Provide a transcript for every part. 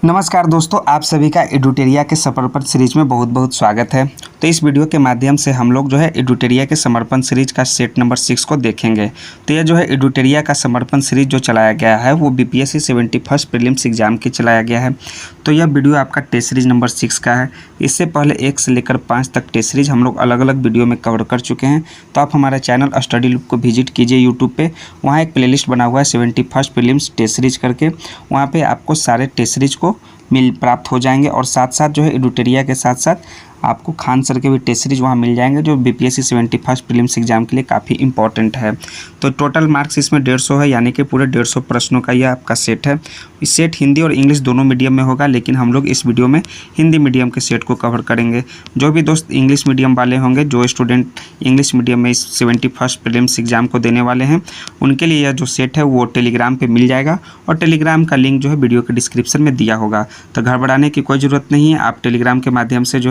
नमस्कार दोस्तों, आप सभी का एडुटेरिया के समर्पण सीरीज में बहुत बहुत स्वागत है। तो इस वीडियो के माध्यम से हम लोग एडुटेरिया के समर्पण सीरीज का सेट नंबर 6 को देखेंगे। तो यह एडुटेरिया का समर्पण सीरीज जो चलाया गया है वो बीपीएससी 71st प्रीलिम्स एग्जाम के चलाया गया है। तो यह वीडियो आपका टेस्ट सीरीज नंबर 6 का है। इससे पहले 1 से लेकर 5 तक टेस्ट सीरीज हम लोग अलग अलग वीडियो में कवर कर चुके हैं। तो आप हमारा चैनल स्टडी लूप को विजिट कीजिए यूट्यूब पे, वहाँ एक प्लेलिस्ट बना हुआ है 71st प्रीलिम्स टेस्ट सीरीज करके। वहाँ पे आपको सारे टेस्ट सीरीज को प्राप्त हो जाएंगे और साथ साथ एडुटेरिया के साथ साथ आपको खान सर के भी टेस्ट सीरीज वहाँ मिल जाएंगे, जो बीपीएससी 71st प्रीलिम्स एग्जाम के लिए काफ़ी इंपॉर्टेंट है। तो टोटल मार्क्स इसमें 150 है, यानी कि पूरे 150 प्रश्नों का यह आपका सेट है। इस सेट हिंदी और इंग्लिश दोनों मीडियम में होगा, लेकिन हम लोग इस वीडियो में हिंदी मीडियम के सेट को कवर करेंगे। जो भी दोस्त इंग्लिश मीडियम वाले होंगे, जो स्टूडेंट इंग्लिश मीडियम में इस 71st प्रीलिम्स एग्जाम को देने वाले हैं, उनके लिए यह जो सेट है वो टेलीग्राम पर मिल जाएगा और टेलीग्राम का लिंक वीडियो के डिस्क्रिप्शन में दिया होगा। तो घबराने की कोई ज़रूरत नहीं है, आप टेलीग्राम के माध्यम से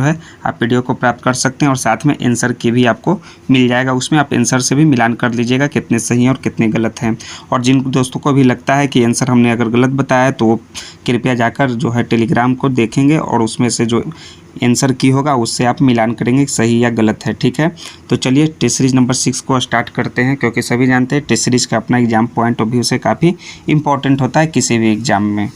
आप वीडियो को प्राप्त कर सकते हैं और साथ में आंसर की भी आपको मिल जाएगा। उसमें आप आंसर से भी मिलान कर लीजिएगा कितने सही हैं और कितने गलत हैं। और जिन दोस्तों को भी लगता है कि आंसर हमने अगर गलत बताया है तो वो कृपया जाकर टेलीग्राम को देखेंगे और उसमें से जो आंसर की होगा उससे आप मिलान करेंगे सही या गलत है। ठीक है, तो चलिए टेस्ट सीरीज नंबर 6 को स्टार्ट करते हैं, क्योंकि सभी जानते हैं टेस्ट सीरीज का अपना एग्जाम पॉइंट ऑफ व्यू से काफ़ी इंपॉर्टेंट होता है किसी भी एग्जाम में।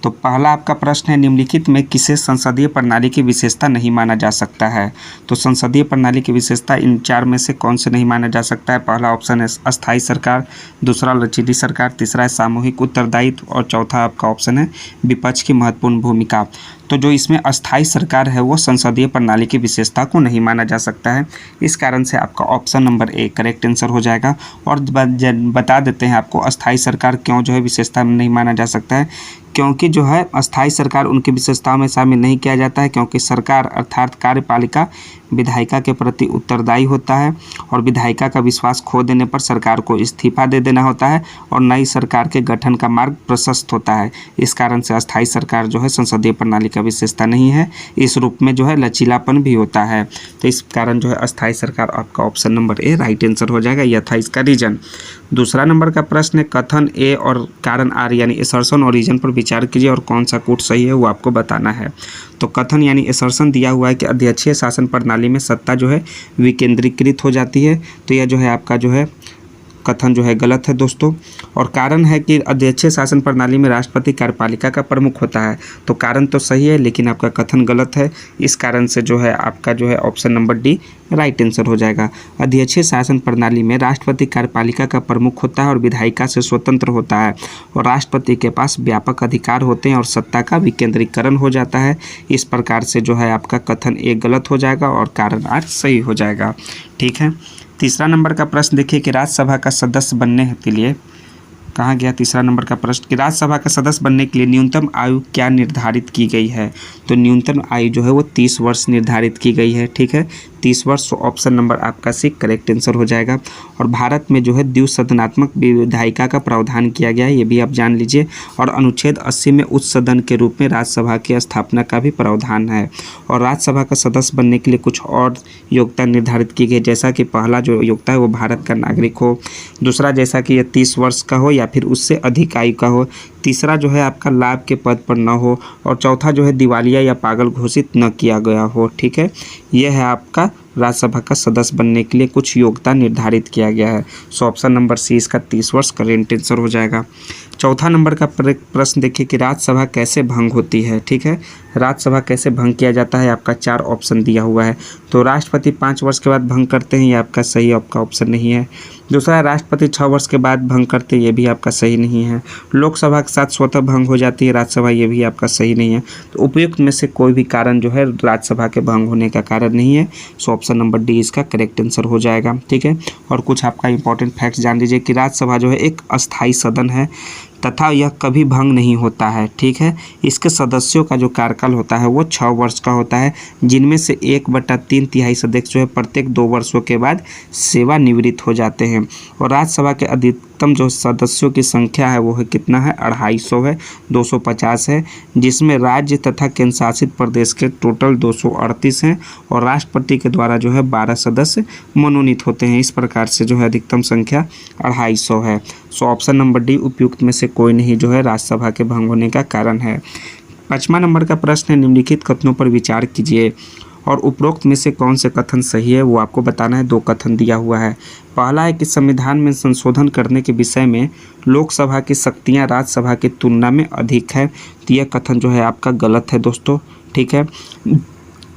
तो पहला आपका प्रश्न है, निम्नलिखित में किसे संसदीय प्रणाली की विशेषता नहीं माना जा सकता है? तो संसदीय प्रणाली की विशेषता इन 4 में से कौन से नहीं माना जा सकता है? पहला ऑप्शन है अस्थायी सरकार, दूसरा लचीली सरकार, तीसरा है सामूहिक उत्तरदायित्व और चौथा आपका ऑप्शन है विपक्ष की महत्वपूर्ण भूमिका। तो जो इसमें अस्थायी सरकार है वो संसदीय प्रणाली की विशेषता को नहीं माना जा सकता है। इस कारण से आपका option number A correct answer हो जाएगा। और बता देते हैं आपको अस्थायी सरकार क्यों विशेषता में नहीं माना जा सकता है। क्योंकि अस्थायी सरकार उनकी विशेषताओं में शामिल नहीं किया जाता है, क्योंकि सरकार अर्थात कार्यपालिका विधायिका के प्रति उत्तरदायी होता है और विधायिका का विश्वास खो देने पर सरकार को इस्तीफा दे देना होता है और नई सरकार के गठन का मार्ग प्रशस्त होता है। इस कारण से अस्थायी सरकार संसदीय प्रणाली का विशेषता नहीं है। इस रूप में लचीलापन भी होता है। तो इस कारण अस्थायी सरकार आपका option number A right answer हो जाएगा। यह था इसका रीजन। दूसरा नंबर का प्रश्न है, कथन ए और कारण आर यानी असर्शन और रीजन पर विचार कीजिए और कौन सा कोट सही है वो आपको बताना है। तो कथन यानी असर्शन दिया हुआ है कि अध्यक्षीय शासन प्रणाली में सत्ता विकेंद्रीकृत हो जाती है। तो यह आपका कथन गलत है दोस्तों। और कारण है कि अध्यक्षीय शासन प्रणाली में राष्ट्रपति कार्यपालिका का प्रमुख होता है। तो कारण तो सही है, लेकिन आपका कथन गलत है। इस कारण से आपका option number D right answer हो जाएगा। अध्यक्षीय शासन प्रणाली में राष्ट्रपति कार्यपालिका का प्रमुख होता है और विधायिका से स्वतंत्र होता है और राष्ट्रपति के पास व्यापक अधिकार होते हैं और सत्ता का विकेंद्रीकरण हो जाता है। इस प्रकार से आपका कथन ए गलत हो जाएगा और कारण आर सही हो जाएगा। ठीक है, तीसरा नंबर का प्रश्न देखिए कि राज्यसभा का सदस्य बनने के लिए कहाँ गया तीसरा नंबर का प्रश्न कि राज्यसभा का सदस्य बनने के लिए न्यूनतम आयु क्या निर्धारित की गई है? तो न्यूनतम आयु वो 30 वर्ष निर्धारित की गई है। ठीक है, 30 वर्ष। तो ऑप्शन नंबर आपका सी करेक्ट आंसर हो जाएगा। और भारत में द्विसदनात्मक विधायिका का प्रावधान किया गया है, ये भी आप जान लीजिए। और अनुच्छेद 80 में उच्च सदन के रूप में राज्यसभा की स्थापना का भी प्रावधान है। और राज्यसभा का सदस्य बनने के लिए कुछ और योग्यता निर्धारित की गई, जैसा कि पहला जो योग्यता है वो भारत का नागरिक हो, दूसरा जैसा कि ये 30 वर्ष का हो या फिर उससे अधिक आयु का हो, तीसरा आपका लाभ के पद पर न हो, और चौथा दिवालिया या पागल घोषित न किया गया हो। ठीक है, यह है आपका राज्यसभा का सदस्य बनने के लिए कुछ योग्यता निर्धारित किया गया है। सो ऑप्शन नंबर सी इसका 30 वर्ष करेक्ट आंसर हो जाएगा। चौथा नंबर का प्रश्न देखिए कि राज्यसभा कैसे भंग होती है। ठीक है, राज्यसभा कैसे भंग किया जाता है, आपका 4 ऑप्शन दिया हुआ है। तो राष्ट्रपति 5 वर्ष के बाद भंग करते हैं, ये आपका सही आपका ऑप्शन नहीं है। दूसरा, राष्ट्रपति 6 वर्ष के बाद भंग करते हैं, ये भी आपका सही नहीं है। लोकसभा के साथ स्वतः भंग हो जाती है राज्यसभा, ये भी आपका सही नहीं है। तो उपयुक्त में से कोई भी कारण राज्यसभा के भंग होने का कारण नहीं है। सो ऑप्शन नंबर डी इसका करेक्ट आंसर हो जाएगा। ठीक है, और कुछ आपका इंपॉर्टेंट फैक्ट्स जान लीजिए कि राज्यसभा एक अस्थायी सदन है तथा यह कभी भंग नहीं होता है। ठीक है, इसके सदस्यों का जो कार्यकाल होता है वो 6 वर्ष का होता है, जिनमें से 1/3 सदस्य प्रत्येक 2 वर्षों के बाद सेवानिवृत्त हो जाते हैं। और राज्यसभा के अधिकतम सदस्यों की संख्या है वो कितना है? 250 है, 250 है, जिसमें राज्य तथा केंद्र शासित प्रदेश के टोटल 238 हैं और राष्ट्रपति के द्वारा 12 सदस्य मनोनीत होते हैं। इस प्रकार से अधिकतम संख्या 250 है। सो ऑप्शन नंबर डी उपयुक्त में से कोई नहीं राज्यसभा के भंग होने का कारण है। 5वां नंबर का प्रश्न है, निम्नलिखित कथनों पर विचार कीजिए और उपरोक्त में से कौन से कथन सही है वो आपको बताना है। 2 कथन दिया हुआ है। पहला है कि संविधान में संशोधन करने के विषय में लोकसभा की शक्तियां राज्यसभा की तुलना में अधिक है, तो यह कथन जो है आपका गलत है दोस्तों, ठीक है।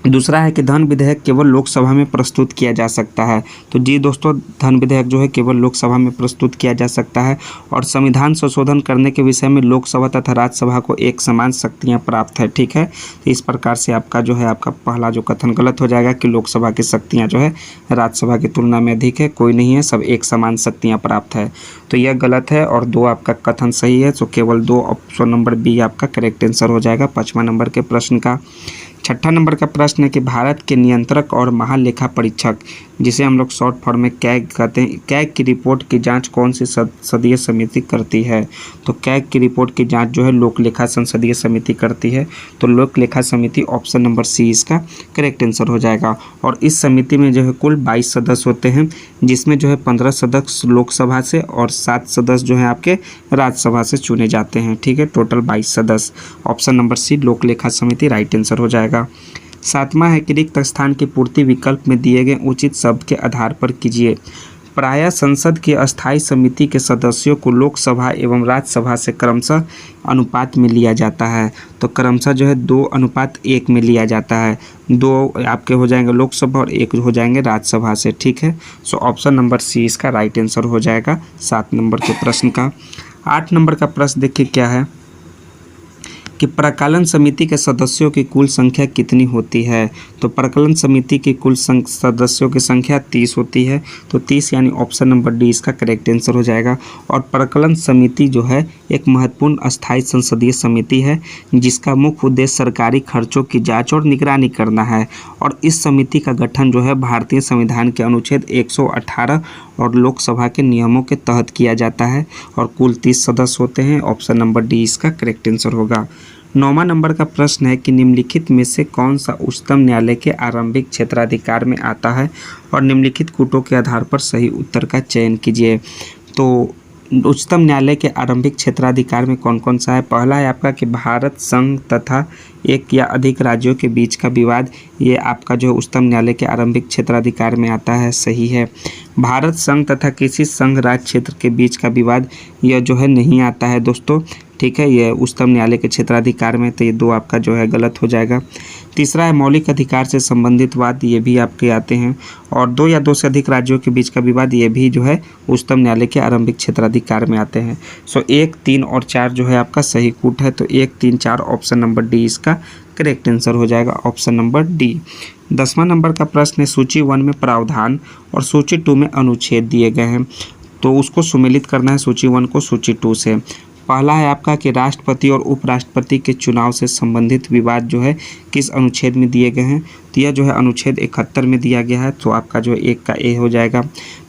दूसरा है कि धन विधेयक केवल लोकसभा में प्रस्तुत किया जा सकता है, तो जी दोस्तों, धन विधेयक जो है केवल लोकसभा में प्रस्तुत किया जा सकता है। और संविधान संशोधन करने के विषय में लोकसभा तथा राज्यसभा को एक समान शक्तियां प्राप्त है, ठीक है। तो इस प्रकार से आपका जो है आपका पहला जो कथन गलत हो जाएगा कि लोकसभा की शक्तियाँ जो है राज्यसभा की तुलना में अधिक है, कोई नहीं है, सब एक समान शक्तियाँ प्राप्त है, तो यह गलत है। और 2 आपका कथन सही है, तो केवल 2 ऑप्शन नंबर बी आपका करेक्ट आंसर हो जाएगा 5वां नंबर के प्रश्न का। 6ठा नंबर का प्रश्न है कि भारत के नियंत्रक और महालेखा परीक्षक, जिसे हम लोग शॉर्ट फॉर्म में कैग कहते हैं, कैग की रिपोर्ट की जांच कौन सी संसदीय समिति करती है? तो कैग की रिपोर्ट की जांच जो है लोक लेखा संसदीय समिति करती है, तो लोक लेखा समिति ऑप्शन नंबर सी इसका करेक्ट आंसर हो जाएगा। और इस समिति में जो है कुल 22 सदस्य होते हैं, जिसमें जो है 15 सदस्य लोकसभा से और 7 सदस्य जो हैं आपके राज्यसभा से चुने जाते हैं, ठीक है। टोटल 22 सदस्य, ऑप्शन नंबर सी लोक लेखा समिति राइट आंसर हो जाएगा। 7वां है कि रिक्त स्थान की पूर्ति विकल्प में दिए गए उचित शब्द के आधार पर कीजिए। प्रायः संसद की अस्थायी समिति के सदस्यों को लोकसभा एवं राज्यसभा से क्रमशः अनुपात में लिया जाता है, तो क्रमशः जो है 2:1 में लिया जाता है। 2 आपके हो जाएंगे लोकसभा और 1 हो जाएंगे राज्यसभा से, ठीक है। सो ऑप्शन नंबर सी इसका राइट आंसर हो जाएगा 7 नंबर के प्रश्न का। 8 नंबर का प्रश्न देखिए क्या है कि प्रकलन समिति के सदस्यों की कुल संख्या कितनी होती है? तो प्रकलन समिति की कुल सदस्यों की संख्या 30 होती है, तो 30 यानी ऑप्शन नंबर डी इसका करेक्ट आंसर हो जाएगा। और प्रकलन समिति जो है एक महत्वपूर्ण अस्थायी संसदीय समिति है, जिसका मुख्य उद्देश्य सरकारी खर्चों की जांच और निगरानी करना है। और इस समिति का गठन जो है भारतीय संविधान के अनुच्छेद 118 और लोकसभा के नियमों के तहत किया जाता है, और कुल 30 सदस्य होते हैं, ऑप्शन नंबर डी इसका करेक्ट आंसर होगा। 9वां नंबर का प्रश्न है कि निम्नलिखित में से कौन सा उच्चतम न्यायालय के आरंभिक क्षेत्राधिकार में आता है, और निम्नलिखित कूटों के आधार पर सही उत्तर का चयन कीजिए। तो उच्चतम न्यायालय के आरंभिक क्षेत्राधिकार में कौन कौन सा है? पहला है आपका कि भारत संघ तथा एक या अधिक राज्यों के बीच का विवाद, ये आपका जो उच्चतम न्यायालय के आरंभिक क्षेत्राधिकार में आता है, सही है। भारत संघ तथा किसी संघ राज्य क्षेत्र के बीच का विवाद, यह जो है नहीं आता है दोस्तों, ठीक है, यह उच्चतम न्यायालय के क्षेत्राधिकार में, तो ये 2 आपका जो है गलत हो जाएगा। तीसरा है मौलिक अधिकार से संबंधित वाद, ये भी आपके आते हैं। और 2 या 2 से अधिक राज्यों के बीच का विवाद, ये भी जो है उच्चतम न्यायालय के आरंभिक क्षेत्राधिकार में आते हैं। सो 1, 3 और 4 जो है आपका सही कूट है, तो 1, 3, 4 ऑप्शन नंबर डी इसका करेक्ट आंसर हो जाएगा, ऑप्शन नंबर डी। 10वां नंबर का प्रश्न है सूची 1 में प्रावधान और सूची 2 में अनुच्छेद दिए गए हैं, तो उसको सुमेलित करना है सूची 1 को सूची 2 से। पहला है आपका कि राष्ट्रपति और उपराष्ट्रपति के चुनाव से संबंधित विवाद जो है किस अनुच्छेद में दिए गए हैं? तो यह जो है अनुच्छेद 71 में दिया गया है, तो आपका जो है 1 का ए हो जाएगा।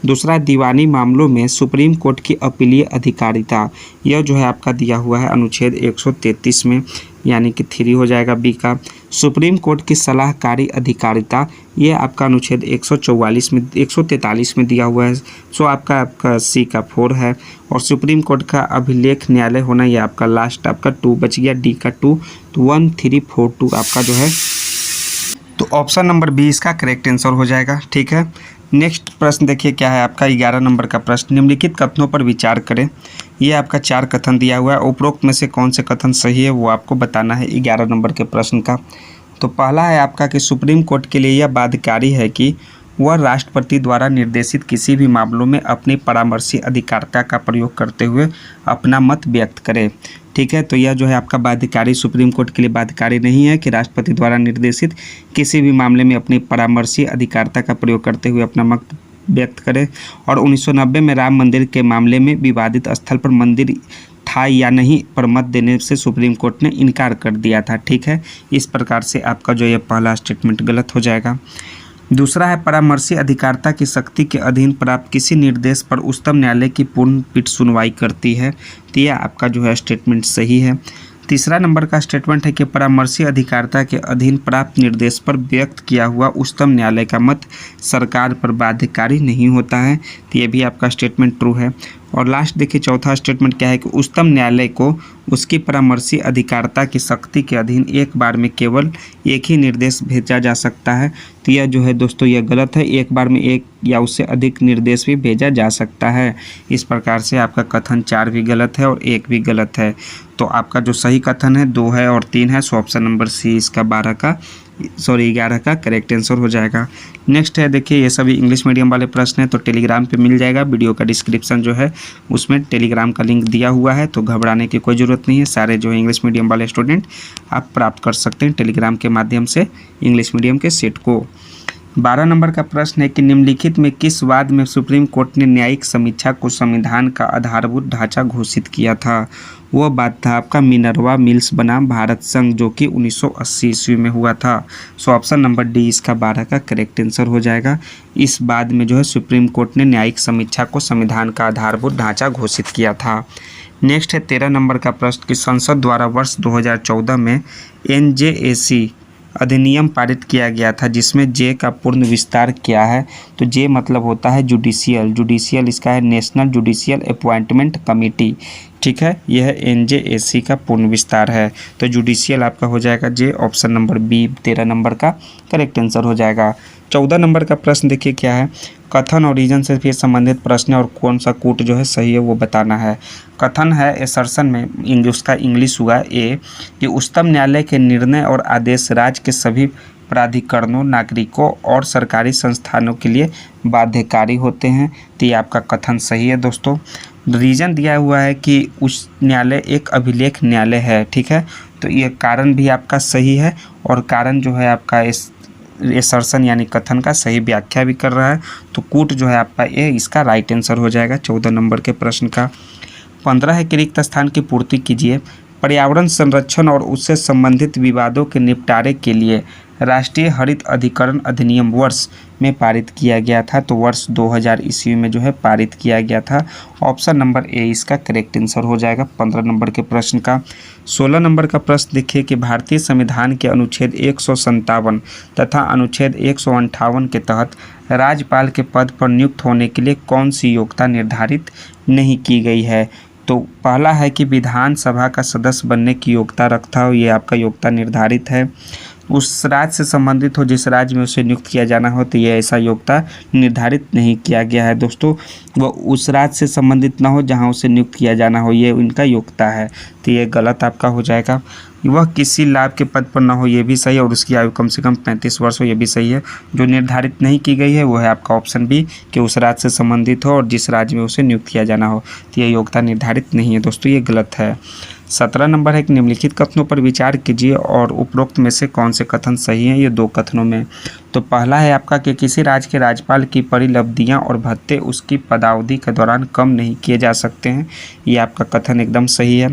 दूसरा, दीवानी मामलों में सुप्रीम कोर्ट की अपीलीय अधिकारिता, यह जो है आपका दिया हुआ है अनुच्छेद 133 में, यानी कि 3 हो जाएगा बी का। सुप्रीम कोर्ट की सलाहकारी अधिकारिता, ये आपका अनुच्छेद 143 में दिया हुआ है, सो आपका सी का 4 है। और सुप्रीम कोर्ट का अभिलेख न्यायालय होना, ये आपका लास्ट आपका 2 बच गया, डी का 2, तो 1, 3, 4, 2 आपका जो है, तो ऑप्शन नंबर बी इसका करेक्ट आंसर हो जाएगा, ठीक है। नेक्स्ट प्रश्न देखिए क्या है आपका 11 नंबर का प्रश्न, निम्नलिखित कथनों पर विचार करें। ये आपका 4 कथन दिया हुआ है, उपरोक्त में से कौन से कथन सही है वो आपको बताना है 11 नंबर के प्रश्न का। तो पहला है आपका कि सुप्रीम कोर्ट के लिए यह बाध्यकारी है कि वह राष्ट्रपति द्वारा निर्देशित किसी भी मामलों में अपनी परामर्शी अधिकारिता का प्रयोग करते हुए अपना मत व्यक्त करे, ठीक है। तो यह जो है आपका बाध्यकारी सुप्रीम कोर्ट के लिए बाध्यकारी नहीं है कि राष्ट्रपति द्वारा निर्देशित किसी भी मामले में अपनी परामर्शी अधिकारिता का प्रयोग करते हुए अपना मत व्यक्त करे। और 1990 में राम मंदिर के मामले में विवादित स्थल पर मंदिर था या नहीं पर मत देने से सुप्रीम कोर्ट ने इनकार कर दिया था, ठीक है। इस प्रकार से आपका जो ये पहला स्टेटमेंट गलत हो जाएगा। दूसरा है परामर्शी अधिकारिता की शक्ति के अधीन प्राप्त किसी निर्देश पर उच्चतम न्यायालय की पूर्ण पीठ सुनवाई करती है, तो यह आपका जो है स्टेटमेंट सही है। तीसरा नंबर का स्टेटमेंट है कि परामर्शी अधिकारिता के अधीन प्राप्त निर्देश पर व्यक्त किया हुआ उच्चतम न्यायालय का मत सरकार पर बाध्यकारी नहीं होता है, तो यह भी आपका स्टेटमेंट ट्रू है। और लास्ट देखिए चौथा स्टेटमेंट क्या है कि उच्चतम न्यायालय को उसकी परामर्शी अधिकारिता की शक्ति के अधीन एक बार में केवल एक ही निर्देश भेजा जा सकता है। तो यह जो है दोस्तों यह गलत है, एक बार में एक या उससे अधिक निर्देश भी भेजा जा सकता है। इस प्रकार से आपका कथन 4 भी गलत है और 1 भी गलत है। तो आपका जो सही कथन है 2 है और 3 है। सो ऑप्शन नंबर सी इसका 11 का करेक्ट आंसर हो जाएगा। नेक्स्ट है देखिए, ये सभी इंग्लिश मीडियम वाले प्रश्न हैं तो टेलीग्राम पे मिल जाएगा। वीडियो का डिस्क्रिप्शन जो है उसमें टेलीग्राम का लिंक दिया हुआ है, तो घबराने की कोई ज़रूरत नहीं है। सारे जो है इंग्लिश मीडियम वाले स्टूडेंट आप प्राप्त कर सकते हैं टेलीग्राम के माध्यम से इंग्लिश मीडियम के सेट को। 12 नंबर का प्रश्न है कि निम्नलिखित में किस वाद में सुप्रीम कोर्ट ने न्यायिक समीक्षा को संविधान का आधारभूत ढांचा घोषित किया था? वह बात था आपका मिनर्वा मिल्स बनाम भारत संघ, जो कि 1980 ईस्वी में हुआ था। सो ऑप्शन नंबर डी इसका 12 का करेक्ट आंसर हो जाएगा। इस बाद में जो है सुप्रीम कोर्ट ने न्यायिक समीक्षा को संविधान का आधारभूत ढांचा घोषित किया था। नेक्स्ट है 13 नंबर का प्रश्न कि संसद द्वारा वर्ष 2014 में NJAC अधिनियम पारित किया गया था, जिसमें जे का पूर्ण विस्तार क्या है? तो जे मतलब होता है जुडिशियल इसका है नेशनल जुडिशियल अपॉइंटमेंट कमेटी। ठीक है, यह NJAC का पूर्ण विस्तार है। तो जुडिशियल आपका हो जाएगा जे, ऑप्शन नंबर बी 13 नंबर का करेक्ट आंसर हो जाएगा। 14 नंबर का प्रश्न देखिए क्या है, कथन और रीजन से फिर संबंधित प्रश्न और कौन सा कूट जो है सही है वो बताना है। कथन है एसर्शन में उसका इंग्लिश हुआ ए कि उच्चतम न्यायालय के निर्णय और आदेश राज्य के सभी प्राधिकरणों, नागरिकों और सरकारी संस्थानों के लिए बाध्यकारी होते हैं। तो ये आपका कथन सही है दोस्तों। रीजन दिया हुआ है कि उच्च न्यायालय एक अभिलेख न्यायालय है। ठीक है, तो ये कारण भी आपका सही है और कारण जो है आपका एसर्शन यानी कथन का सही व्याख्या भी कर रहा है। तो कूट जो है आपका ए इसका राइट आंसर हो जाएगा 14 नंबर के प्रश्न का। 15 है कि रिक्त स्थान की पूर्ति कीजिए। पर्यावरण संरक्षण और उससे संबंधित विवादों के निपटारे के लिए राष्ट्रीय हरित अधिकरण अधिनियम वर्ष में पारित किया गया था। तो वर्ष 2000 ईस्वी में जो है पारित किया गया था। ऑप्शन नंबर ए इसका करेक्ट आंसर हो जाएगा 15 नंबर के प्रश्न का। 16 नंबर का प्रश्न देखिए कि भारतीय संविधान के अनुच्छेद 157 तथा अनुच्छेद 158 के तहत राज्यपाल के पद पर नियुक्त होने के लिए कौन सी योग्यता निर्धारित नहीं की गई है? तो पहला है कि विधानसभा का सदस्य बनने की योग्यता रखता हो, ये आपका योग्यता निर्धारित है। उस राज्य से संबंधित हो जिस राज्य में उसे नियुक्त किया जाना हो, तो ये ऐसा योग्यता निर्धारित नहीं किया गया है दोस्तों। वह उस राज्य से संबंधित ना हो जहां उसे नियुक्त किया जाना हो, ये उनका योग्यता है। तो ये गलत आपका हो जाएगा। वह किसी लाभ के पद पर ना हो, ये भी सही है, और उसकी आयु कम से कम 35 वर्ष हो, ये भी सही है। जो निर्धारित नहीं की गई है वो है आपका ऑप्शन बी कि उस राज्य से संबंधित हो और जिस राज्य में उसे नियुक्त किया जाना हो। तो ये योग्यता निर्धारित नहीं है दोस्तों, ये गलत है। 17 नंबर है कि निम्नलिखित कथनों पर विचार कीजिए और उपरोक्त में से कौन से कथन सही हैं? ये 2 कथनों में। तो पहला है आपका कि किसी राज्य के राज्यपाल की परिलब्धियां और भत्ते उसकी पदावधि के दौरान कम नहीं किए जा सकते हैं, ये आपका कथन एकदम सही है।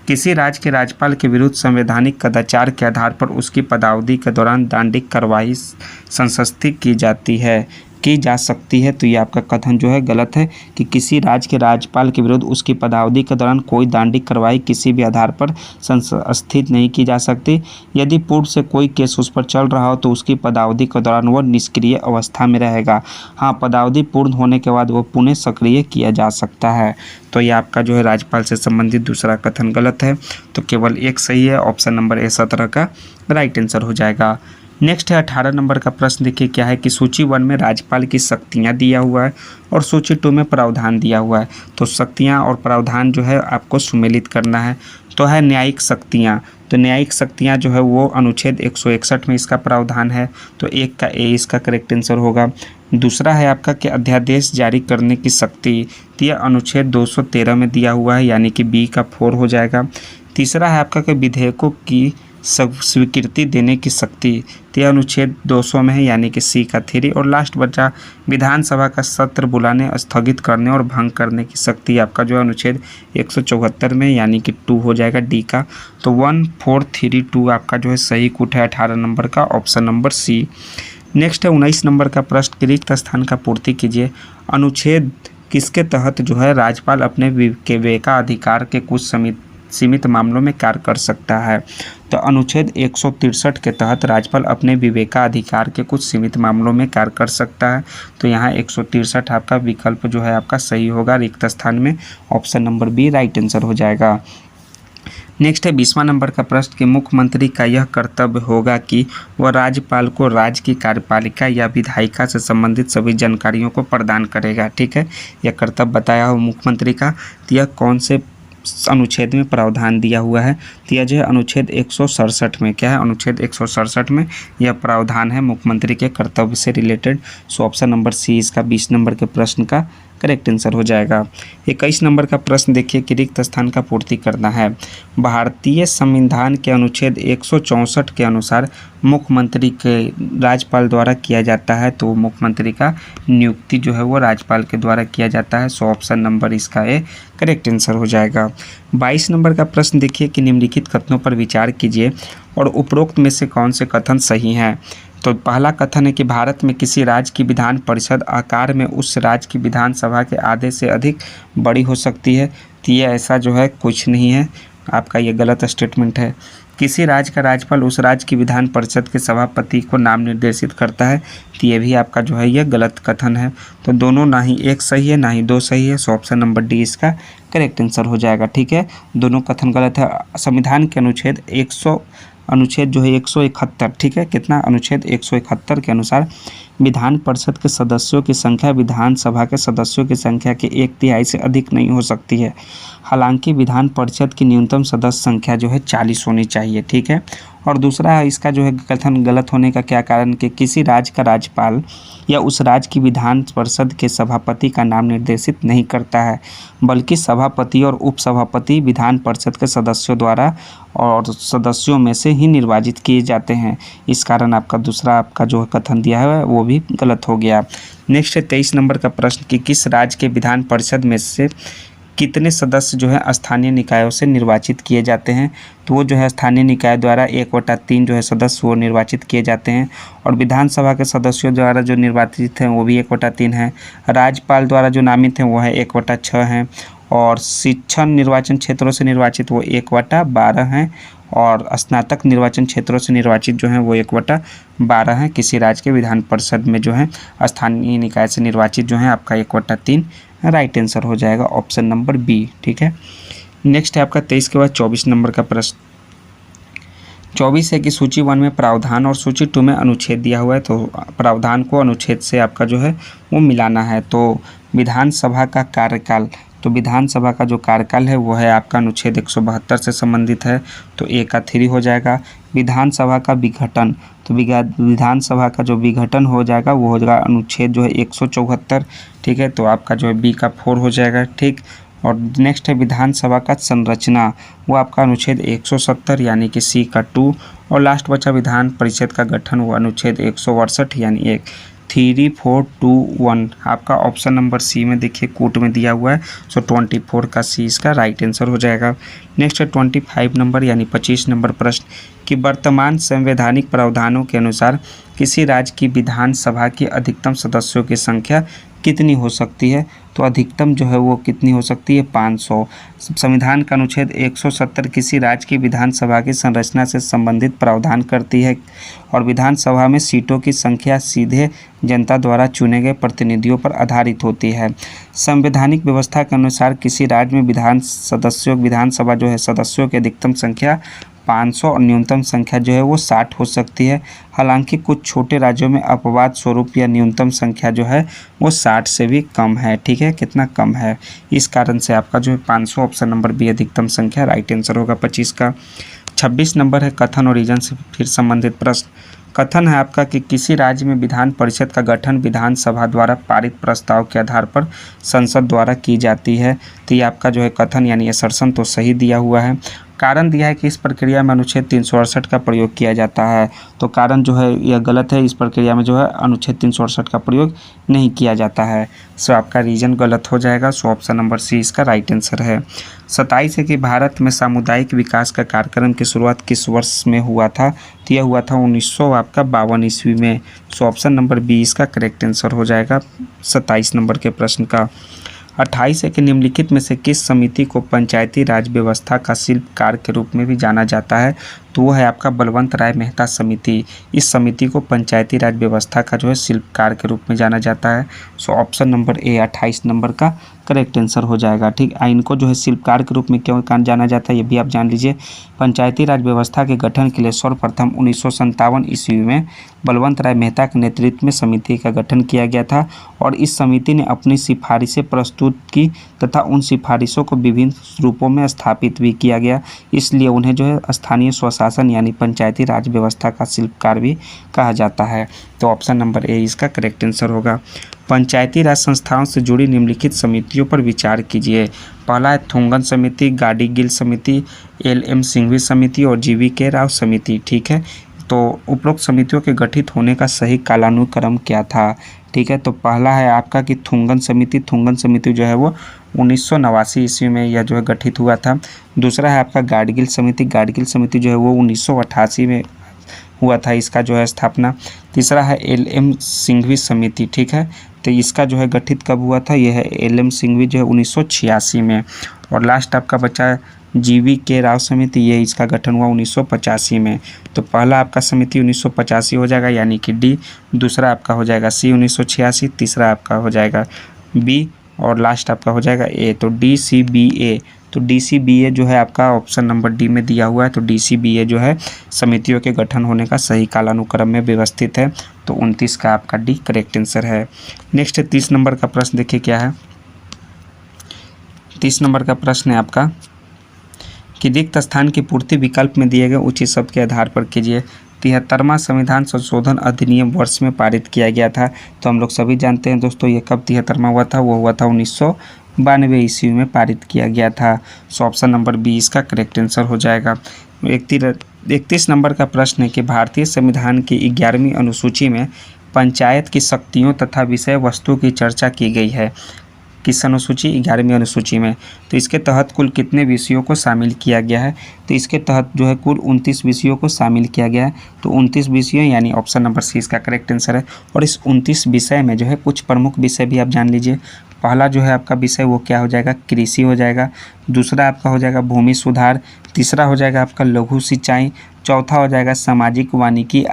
किसी राज्य के राज्यपाल के विरुद्ध संवैधानिक कदाचार के आधार पर उसकी पदावधि के दौरान दंडिक कार्रवाई संशस्तित की जा सकती है। तो ये आपका कथन जो है गलत है कि किसी राज्य के राज्यपाल के विरुद्ध उसकी पदावधि के दौरान कोई दंडिक कार्रवाई किसी भी आधार पर संशस्तित नहीं की जा सकती। यदि पूर्व से कोई केस उस पर चल रहा हो तो उसकी पदावधि के दौरान वह निष्क्रिय अवस्था में रहेगा। हाँ, पदावधि पूर्ण होने के बाद वह पुनः सक्रिय किया जा सकता है। तो ये आपका जो है राज्यपाल से संबंधित दूसरा कथन गलत है। तो केवल एक सही है, ऑप्शन नंबर ए 17 का राइट आंसर हो जाएगा। नेक्स्ट है 18 नंबर का प्रश्न देखिए क्या है कि सूची 1 में राज्यपाल की शक्तियाँ दिया हुआ है और सूची 2 में प्रावधान दिया हुआ है। तो शक्तियाँ और प्रावधान जो है आपको सुमेलित करना है। तो है न्यायिक शक्तियाँ, तो न्यायिक शक्तियाँ जो है वो अनुच्छेद 161 में इसका प्रावधान है। तो 1 का ए इसका करेक्ट आंसर होगा। दूसरा है आपका कि अध्यादेश जारी करने की शक्ति, तो यह अनुच्छेद 213 में दिया हुआ है, यानी कि बी का 4 हो जाएगा। तीसरा है आपका कि विधेयकों की स्वीकृति देने की शक्ति, तो यह अनुच्छेद 200 में है, यानी कि सी का 3। और लास्ट बचा विधानसभा का सत्र बुलाने, स्थगित करने और भंग करने की शक्ति, आपका जो है अनुच्छेद 174 में, यानी कि 2 हो जाएगा डी का। तो 1432 आपका जो है सही कूट है 18 नंबर का, ऑप्शन नंबर सी। नेक्स्ट है 19 नंबर का प्रश्न कि रिक्त स्थान का पूर्ति कीजिए। अनुच्छेद किसके तहत जो है राज्यपाल अपने विवेकाधिकार के कुछ सीमित मामलों में कार्य कर सकता है। तो अनुच्छेद 163 के तहत राज्यपाल अपने विवेकाधिकार के कुछ सीमित मामलों में कार्य कर सकता है। तो यहाँ 163 आपका विकल्प जो है आपका सही होगा रिक्त स्थान में, option number B right answer हो जाएगा। नेक्स्ट है 20वां नंबर का प्रश्न कि मुख्यमंत्री का यह कर्तव्य होगा कि वह राज्यपाल को राज्य की कार्यपालिका या विधायिका से संबंधित सभी जानकारियों को प्रदान करेगा। ठीक है, यह कर्तव्य बताया हो मुख्यमंत्री का। तो यह कौन से अनुच्छेद में प्रावधान दिया हुआ है? तो यह जो है अनुच्छेद 167 में, क्या है, अनुच्छेद 167 में यह प्रावधान है मुख्यमंत्री के कर्तव्य से related. So option number C इसका 20 नंबर के प्रश्न का करेक्ट आंसर हो जाएगा। 21 नंबर का प्रश्न देखिए कि रिक्त स्थान का पूर्ति करना है। भारतीय संविधान के अनुच्छेद 164 के अनुसार मुख्यमंत्री के राज्यपाल द्वारा किया जाता है। तो मुख्यमंत्री का नियुक्ति जो है वो राज्यपाल के द्वारा किया जाता है। सो ऑप्शन नंबर इसका ए करेक्ट आंसर हो जाएगा। 22 नंबर का प्रश्न देखिए कि निम्नलिखित कथनों पर विचार कीजिए और उपरोक्त में से कौन से कथन सही हैं। तो पहला कथन है कि भारत में किसी राज्य की विधान परिषद आकार में उस राज्य की विधानसभा के आधे से अधिक बड़ी हो सकती है। तो ये ऐसा जो है कुछ नहीं है, आपका ये गलत स्टेटमेंट है। किसी राज्य का राज्यपाल उस राज्य की विधान परिषद के सभापति को नाम निर्देशित करता है। तो ये भी आपका जो है ये गलत कथन है। तो दोनों ना ही एक सही है ना ही दो सही है। सो ऑप्शन नंबर डी इसका करेक्ट आंसर हो जाएगा। ठीक है, दोनों कथन गलत है। संविधान के अनुच्छेद जो है 171, ठीक है, कितना, अनुच्छेद 171 के अनुसार विधान परिषद के सदस्यों की संख्या विधानसभा के सदस्यों की संख्या के 1/3 से अधिक नहीं हो सकती है। हालांकि विधान परिषद की न्यूनतम सदस्य संख्या जो है 40 होनी चाहिए। ठीक है, और दूसरा है इसका जो है कथन गलत होने का क्या कारण कि किसी राज्य का राज्यपाल या उस राज्य की विधान परिषद के सभापति का नाम निर्देशित नहीं करता है, बल्कि सभापति और उपसभापति विधान परिषद के सदस्यों द्वारा और सदस्यों में से ही निर्वाचित किए जाते हैं। इस कारण आपका दूसरा आपका जो कथन दिया है वो भी गलत हो गया। नेक्स्ट है 23 नंबर का प्रश्न कि किस राज्य के विधान परिषद में से कितने सदस्य जो है स्थानीय निकायों से निर्वाचित किए जाते हैं। तो वो जो है स्थानीय निकाय द्वारा 1/3 जो है सदस्य वो निर्वाचित किए जाते हैं, और विधानसभा के सदस्यों द्वारा जो निर्वाचित हैं वो भी 1/3 हैं। राज्यपाल द्वारा जो नामित हैं वो है 1/6 हैं, और शिक्षण निर्वाचन क्षेत्रों से निर्वाचित वो 1/12 हैं, और स्नातक निर्वाचन क्षेत्रों से निर्वाचित जो हैं वो 1/12 हैं। किसी राज्य के विधान परिषद में जो है स्थानीय निकाय से निर्वाचित जो हैं आपका 1/3 राइट आंसर हो जाएगा, ऑप्शन नंबर बी। ठीक है, नेक्स्ट है आपका 23 के बाद 24 नंबर का प्रश्न। 24 है कि सूची 1 में प्रावधान और सूची 2 में अनुच्छेद दिया हुआ है। तो प्रावधान को अनुच्छेद से आपका जो है वो मिलाना है। तो विधानसभा का कार्यकाल, तो विधानसभा का जो कार्यकाल है वो है आपका अनुच्छेद 172 से संबंधित है। तो ए का 3 हो जाएगा। विधानसभा का विघटन, तो विधानसभा का जो विघटन हो जाएगा वो हो जाएगा अनुच्छेद जो है 174। ठीक है, तो आपका जो है बी का 4 हो जाएगा। ठीक, और नेक्स्ट है विधानसभा का संरचना, वो आपका अनुच्छेद 170 यानी कि सी का 2, और लास्ट बचा विधान परिषद का गठन, वो अनुच्छेद 162 यानी 1। 3, 4, 2, 1 आपका ऑप्शन नंबर सी में देखिए कोट में दिया हुआ है। सो 24 का सी इसका राइट आंसर हो जाएगा। नेक्स्ट है 25 नंबर यानी 25 नंबर प्रश्न कि वर्तमान संवैधानिक प्रावधानों के अनुसार किसी राज्य की विधानसभा की अधिकतम सदस्यों की संख्या कितनी हो सकती है। तो अधिकतम जो है वो कितनी हो सकती है, 500। संविधान का अनुच्छेद 170 किसी राज्य की विधानसभा की संरचना से संबंधित प्रावधान करती है, और विधानसभा में सीटों की संख्या सीधे जनता द्वारा चुने गए प्रतिनिधियों पर आधारित होती है। संवैधानिक व्यवस्था के अनुसार किसी राज्य में विधानसभा जो है सदस्यों की अधिकतम संख्या 500 और न्यूनतम संख्या जो है वो 60 हो सकती है। हालांकि कुछ छोटे राज्यों में अपवाद स्वरूप या न्यूनतम संख्या जो है वो 60 से भी कम है। ठीक है, कितना कम है, इस कारण से आपका जो है 500 ऑप्शन नंबर बी अधिकतम संख्या राइट आंसर होगा 25 का। 26 नंबर है कथन और रीजन से फिर संबंधित प्रश्न। कथन है आपका कि किसी राज्य में विधान परिषद का गठन विधानसभा द्वारा पारित प्रस्ताव के आधार पर संसद द्वारा की जाती है। तो ये आपका जो है कथन यानी असर्शन तो सही दिया हुआ है। कारण दिया है कि इस प्रक्रिया में अनुच्छेद 368 का प्रयोग किया जाता है। तो कारण जो है यह गलत है, इस प्रक्रिया में जो है अनुच्छेद 368 का प्रयोग नहीं किया जाता है। सो आपका रीजन गलत हो जाएगा। सो ऑप्शन नंबर सी इसका राइट आंसर है। 27 है कि भारत में सामुदायिक विकास का कार्यक्रम की शुरुआत किस वर्ष में हुआ था। तो यह हुआ था 1952 ईस्वी में। सो ऑप्शन नंबर बी इसका करेक्ट आंसर हो जाएगा 27 नंबर के प्रश्न का। 28 है कि निम्नलिखित में से किस समिति को पंचायती राज व्यवस्था का शिल्पकार के रूप में भी जाना जाता है? तो वो है आपका बलवंत राय मेहता समिति। इस समिति को पंचायती राज व्यवस्था का जो है शिल्पकार के रूप में जाना जाता है। So option number A 28 number का करेक्ट आंसर हो जाएगा। ठीक, इनको जो है शिल्पकार के रूप में क्यों जाना जाता है ये भी आप जान लीजिए। पंचायती राज व्यवस्था के गठन के लिए सर्वप्रथम 1957 ईस्वी में बलवंत राय मेहता के नेतृत्व में समिति का गठन किया गया था और इस समिति ने अपनी सिफारिशें प्रस्तुत की तथा उन सिफारिशों को विभिन्न रूपों में स्थापित भी किया गया। इसलिए उन्हें जो है स्थानीय स्वशासन यानी पंचायती राज व्यवस्था का शिल्पकार भी कहा जाता है। तो ऑप्शन नंबर ए इसका करेक्ट आंसर होगा। पंचायती राज संस्थाओं से जुड़ी निम्नलिखित समितियों पर विचार कीजिए। पहला है थुंगन समिति, गाडीगिल समिति, एल.एम. सिंघवी समिति और जी.वी.के. राव समिति। ठीक है, तो उपरोक्त समितियों के गठित होने का सही कालानुक्रम क्या था? ठीक है, तो पहला है आपका कि थुंगन समिति। थुंगन समिति जो है वो 1989 ईस्वी में यह जो है गठित हुआ था। दूसरा है आपका गाडगिल समिति। गाडगिल समिति जो है वो 1988 में हुआ था इसका जो है स्थापना। तीसरा है एल.एम. सिंघवी समिति। ठीक है, तो इसका जो है गठित कब हुआ था? यह है एल.एम. सिंघवी जो है 1986 में। और लास्ट आपका बचा है जी.वी.के. राव समिति, ये इसका गठन हुआ 1985 में। तो पहला आपका समिति 1985 हो जाएगा यानी कि डी, दूसरा आपका हो जाएगा सी 1986, तीसरा आपका हो जाएगा बी और लास्ट आपका हो जाएगा ए। तो DCBA, तो DCBA जो है आपका ऑप्शन नंबर डी में दिया हुआ है। तो DCBA जो है समितियों के गठन होने का सही कालानुक्रम में व्यवस्थित है। तो 29 का आपका डी करेक्ट आंसर है। नेक्स्ट 30 नंबर का प्रश्न देखिए क्या है। 30 नंबर का प्रश्न है आपका कि रिक्त स्थान की पूर्ति विकल्प में दिए गए उचित शब्द के आधार पर कीजिए। 73वां संविधान संशोधन अधिनियम वर्ष में पारित किया गया था। तो हम लोग सभी जानते हैं दोस्तों ये कब 73वां हुआ था? वो हुआ था 1992 ईस्वी में पारित किया गया था। सो ऑप्शन नंबर बी इसका करेक्ट आंसर हो जाएगा। 31 नंबर का प्रश्न है कि भारतीय संविधान की 11वीं अनुसूची में पंचायत की शक्तियों तथा विषय वस्तु की चर्चा की गई है। किस अनुसूची? 11वीं अनुसूची में। तो इसके तहत कुल कितने विषयों को शामिल किया गया है? तो इसके तहत जो है कुल 29 विषयों को शामिल किया गया है। तो 29 विषयों यानी ऑप्शन नंबर सी इसका करेक्ट आंसर है। और इस 29 विषय में जो है कुछ प्रमुख विषय भी आप जान लीजिए। पहला जो है आपका विषय वो क्या हो जाएगा? कृषि हो जाएगा। दूसरा आपका हो जाएगा भूमि सुधार। तीसरा हो जाएगा आपका लघु सिंचाई। चौथा हो जाएगा सामाजिक वानिकी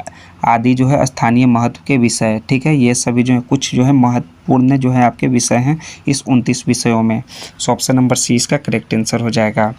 आदि जो है स्थानीय महत्व के विषय। ठीक है, ये सभी जो है कुछ जो है महत्वपूर्ण जो है आपके विषय हैं इस 29 विषयों में। सो ऑप्शन नंबर सी इसका करेक्ट आंसर हो जाएगा।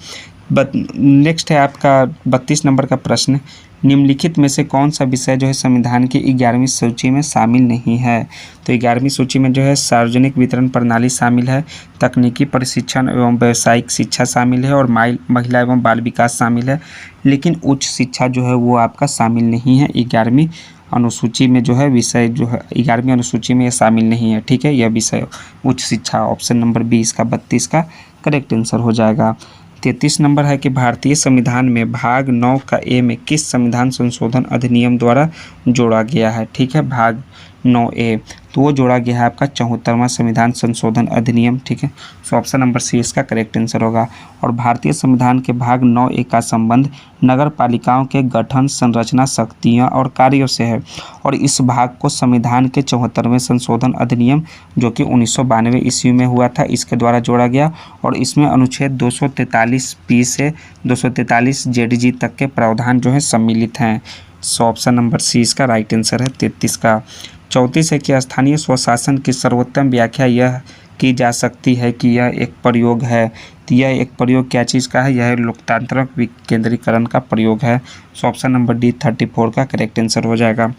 नेक्स्ट है आपका 32 नंबर का प्रश्न, निम्नलिखित में से कौन सा विषय जो है संविधान की 11वीं सूची में शामिल नहीं है? तो 11वीं सूची में जो है सार्वजनिक वितरण प्रणाली शामिल है, तकनीकी प्रशिक्षण एवं व्यावसायिक शिक्षा शामिल है और महिला एवं बाल विकास शामिल है। लेकिन उच्च शिक्षा जो है वो आपका शामिल नहीं है। 11वीं अनुसूची में जो है विषय जो है 11वीं अनुसूची में ये शामिल नहीं है। ठीक है, यह विषय उच्च शिक्षा। ऑप्शन नंबर बी इसका 32 का करेक्ट आंसर हो जाएगा। 33 नंबर है कि भारतीय संविधान में भाग 9 का ए में किस संविधान संशोधन अधिनियम द्वारा जोड़ा गया है? ठीक है, भाग 9A, तो वो जोड़ा गया है आपका 74वां संविधान संशोधन अधिनियम। ठीक है, सो ऑप्शन नंबर सी इसका करेक्ट आंसर होगा। और भारतीय संविधान के भाग 9A का संबंध नगर पालिकाओं के गठन, संरचना, शक्तियाँ और कार्यों से है और इस भाग को संविधान के 74वें संशोधन अधिनियम जो कि 1992 ईस्वी में हुआ था इसके द्वारा जोड़ा गया और इसमें अनुच्छेद 243 से 243 ZG तक के प्रावधान जो है सम्मिलित हैं। सो ऑप्शन नंबर सी इसका राइट आंसर है 33 का। 34 है कि स्थानीय स्वशासन की सर्वोत्तम व्याख्या यह की जा सकती है कि यह एक प्रयोग है। तो यह एक प्रयोग क्या चीज़ का है? यह लोकतांत्रिक विकेंद्रीकरण का प्रयोग है। सो ऑप्शन नंबर डी 34 का करेक्ट आंसर हो जाएगा।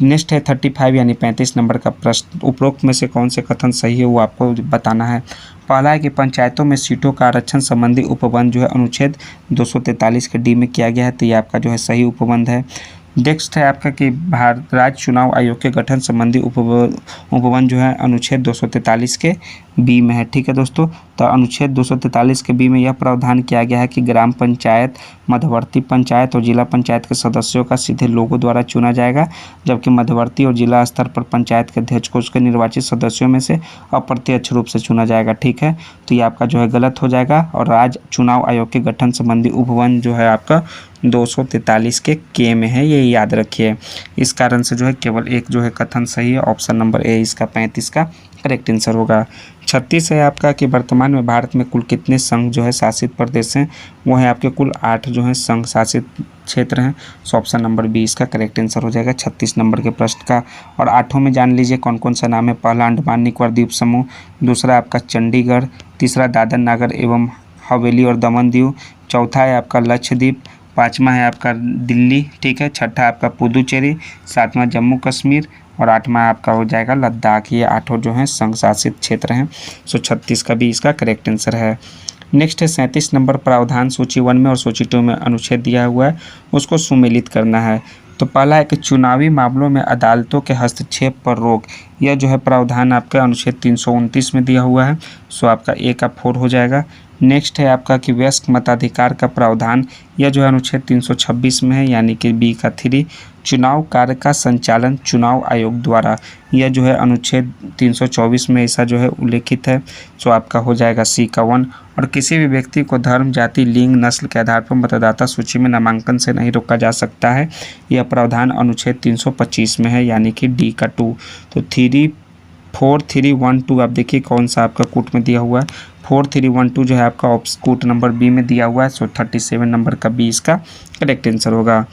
नेक्स्ट है 35 यानी 35 नंबर का प्रश्न, उपरोक्त में से कौन से कथन सही है वो आपको बताना है। पहला है कि पंचायतों में सीटों का आरक्षण संबंधी उपबंध जो है अनुच्छेद 243 के डी में किया गया है। तो ये आपका जो है सही उपबंध है। नेक्स्ट है आपका कि भारत राज्य चुनाव आयोग के गठन संबंधी उपबंध जो है अनुच्छेद 243 के बी में है। ठीक है दोस्तों, तो अनुच्छेद 243 के बी में यह प्रावधान किया गया है कि ग्राम पंचायत, मध्यवर्ती पंचायत और जिला पंचायत के सदस्यों का सीधे लोगों द्वारा चुना जाएगा, जबकि मध्यवर्ती और जिला स्तर पर पंचायत के अध्यक्ष को उसके निर्वाचित सदस्यों में से अप्रत्यक्ष रूप से चुना जाएगा। ठीक है, तो ये आपका जो है गलत हो जाएगा और राज्य चुनाव आयोग के गठन संबंधी उपबंध जो है आपका 243 के में है, ये याद रखिए। इस कारण से जो है केवल एक जो है कथन सही है, ऑप्शन नंबर ए इसका 35 का करेक्ट आंसर होगा। 36 है आपका कि वर्तमान में भारत में कुल कितने संघ जो है शासित प्रदेश हैं, वो है आपके कुल 8 जो है संघ शासित क्षेत्र हैं। सो ऑप्शन नंबर बी इसका करेक्ट आंसर हो जाएगा 36 नंबर के प्रश्न का। और 8 में जान लीजिए कौन कौन सा नाम है। पहला अंडमान निकोबार द्वीप समूह, दूसरा आपका चंडीगढ़, तीसरा दादर नागर एवं हवेली और दमन दीव, चौथा है आपका लक्षद्वीप, पाँचवा है आपका दिल्ली, ठीक है, छठा आपका पुदुचेरी, सातवां जम्मू कश्मीर और आठवां आपका हो जाएगा लद्दाख। ये 8 जो हैं संघ शासित क्षेत्र हैं। सो 36 का भी इसका करेक्ट आंसर है। नेक्स्ट है 37 नंबर, प्रावधान सूची 1 में और सूची 2 में अनुच्छेद दिया हुआ है, उसको सुमेलित करना है। तो पहला है कि चुनावी मामलों में अदालतों के हस्तक्षेप पर रोक, यह जो है प्रावधान आपका अनुच्छेद 329 में दिया हुआ है। सो आपका ए का 4 हो जाएगा। नेक्स्ट है आपका कि वयस्क मताधिकार का प्रावधान, यह जो है अनुच्छेद 326 में है, यानी कि बी का 3। चुनाव कार्य का संचालन चुनाव आयोग द्वारा, यह जो है अनुच्छेद 324 में ऐसा जो है उल्लेखित है। सो आपका हो जाएगा सी का 1। और किसी भी व्यक्ति को धर्म, जाति, लिंग, नस्ल के आधार पर मतदाता सूची में नामांकन से नहीं रोका जा सकता है, यह प्रावधान अनुच्छेद 325 में है, यानी कि डी का 2। तो 3, 4, 3, 1, 2 आप देखिए कौन सा आपका कूट में दिया हुआ है। 4, 3, 1, 2 जो है आपका कूट नंबर बी में दिया हुआ है। सो 37 नंबर का बी इसका करेक्ट आंसर होगा।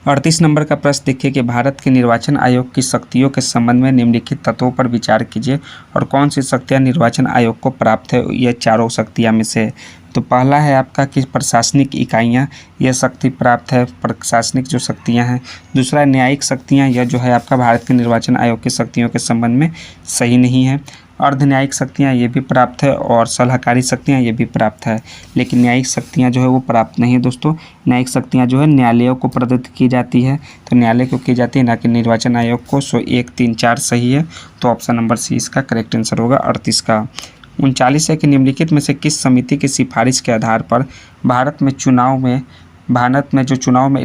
38 नंबर का प्रश्न देखिए कि भारत के निर्वाचन आयोग की शक्तियों के संबंध में निम्नलिखित तत्वों पर विचार कीजिए और कौन सी शक्तियां निर्वाचन आयोग को प्राप्त है, यह चारों शक्तियां में से। तो पहला है आपका कि प्रशासनिक इकाइयां, यह शक्ति प्राप्त है, प्रशासनिक जो शक्तियां हैं। दूसरा न्यायिक शक्तियां, यह जो है आपका भारत के निर्वाचन आयोग की शक्तियों के संबंध में सही नहीं है। अर्ध न्यायिक शक्तियाँ ये भी प्राप्त है और सलाहकारी शक्तियाँ ये भी प्राप्त है, लेकिन न्यायिक शक्तियाँ जो है वो प्राप्त नहीं है दोस्तों। न्यायिक शक्तियाँ जो है न्यायालयों को प्रदत्त की जाती है, तो न्यायालय को की जाती है, ना कि निर्वाचन आयोग को। सो 1, 3, 4 सही है, तो ऑप्शन नंबर सी इसका करेक्ट आंसर होगा 38 का। 39 है कि निम्नलिखित में से किस समिति की सिफारिश के आधार पर भारत में जो चुनाव में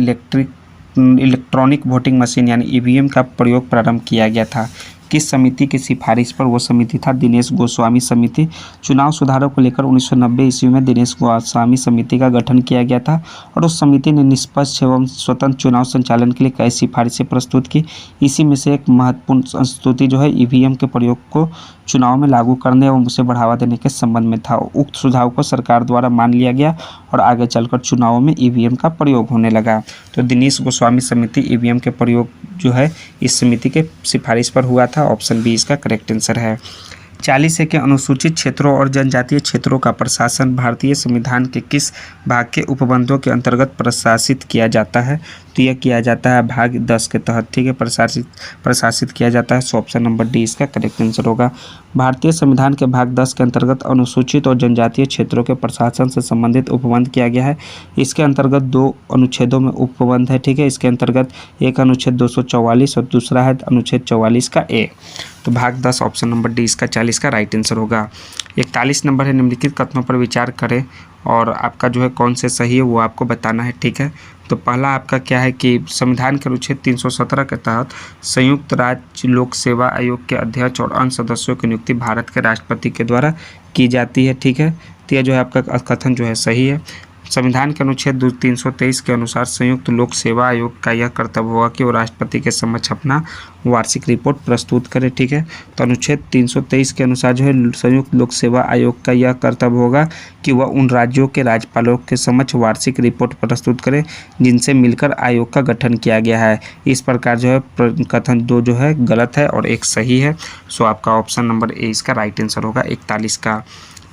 इलेक्ट्रॉनिक वोटिंग मशीन यानी ईवीएम का प्रयोग प्रारंभ किया गया था। किस समिति की सिफारिश पर? वो समिति था दिनेश गोस्वामी समिति। चुनाव सुधारों को लेकर 1990 ईस्वी में दिनेश गोस्वामी समिति का गठन किया गया था और उस समिति ने निष्पक्ष एवं स्वतंत्र चुनाव संचालन के लिए कई सिफारिशें प्रस्तुत की। इसी में से एक महत्वपूर्ण संस्तुति जो है ईवीएम के प्रयोग को चुनाव में लागू करने एवं उसे बढ़ावा देने के संबंध में था। उक्त सुझाव को सरकार द्वारा मान लिया गया और आगे चलकर चुनावों में ईवीएम का प्रयोग होने लगा। तो दिनेश गोस्वामी समिति ईवीएम के प्रयोग जो है इस समिति के सिफारिश पर हुआ था। ऑप्शन बी इसका करेक्ट आंसर है। 40 है कि अनुसूचित क्षेत्रों और जनजातीय क्षेत्रों का प्रशासन भारतीय संविधान के किस भाग के उपबंधों के अंतर्गत प्रशासित किया जाता है? तो यह किया जाता है भाग 10 के तहत, ठीक है, प्रशासित किया जाता है। सो ऑप्शन नंबर डी इसका करेक्ट आंसर होगा। भारतीय संविधान के भाग 10 के अंतर्गत अनुसूचित और जनजातीय क्षेत्रों के प्रशासन से संबंधित उपबंध किया गया है। इसके अंतर्गत 2 अनुच्छेदों में उपबंध है, ठीक है। इसके अंतर्गत एक अनुच्छेद 244 और दूसरा है अनुच्छेद 44 का ए। तो भाग 10 ऑप्शन नंबर डी इसका 40 का राइट आंसर होगा। 41 नंबर है निम्नलिखित कथनों पर विचार करें और आपका जो है कौन से सही है वो आपको बताना है, ठीक है। तो पहला आपका क्या है कि संविधान के अनुच्छेद 317 के तहत संयुक्त राज्य लोक सेवा आयोग के अध्यक्ष और अन्य सदस्यों की नियुक्ति भारत के राष्ट्रपति के द्वारा की जाती है, ठीक है। तो यह जो है आपका कथन जो है सही है। संविधान के अनुच्छेद 323 के अनुसार संयुक्त लोक सेवा आयोग का यह कर्तव्य होगा कि वो राष्ट्रपति के समक्ष अपना वार्षिक रिपोर्ट प्रस्तुत करे, ठीक है। तो अनुच्छेद 323 के अनुसार जो है संयुक्त लोक सेवा आयोग का यह कर्तव्य होगा कि वह उन राज्यों के राज्यपालों के समक्ष वार्षिक रिपोर्ट प्रस्तुत करे जिनसे मिलकर आयोग का गठन किया गया है। इस प्रकार जो है कथन 2 जो है गलत है और 1 सही है। सो आपका ऑप्शन नंबर ए इसका राइट आंसर होगा 41 का।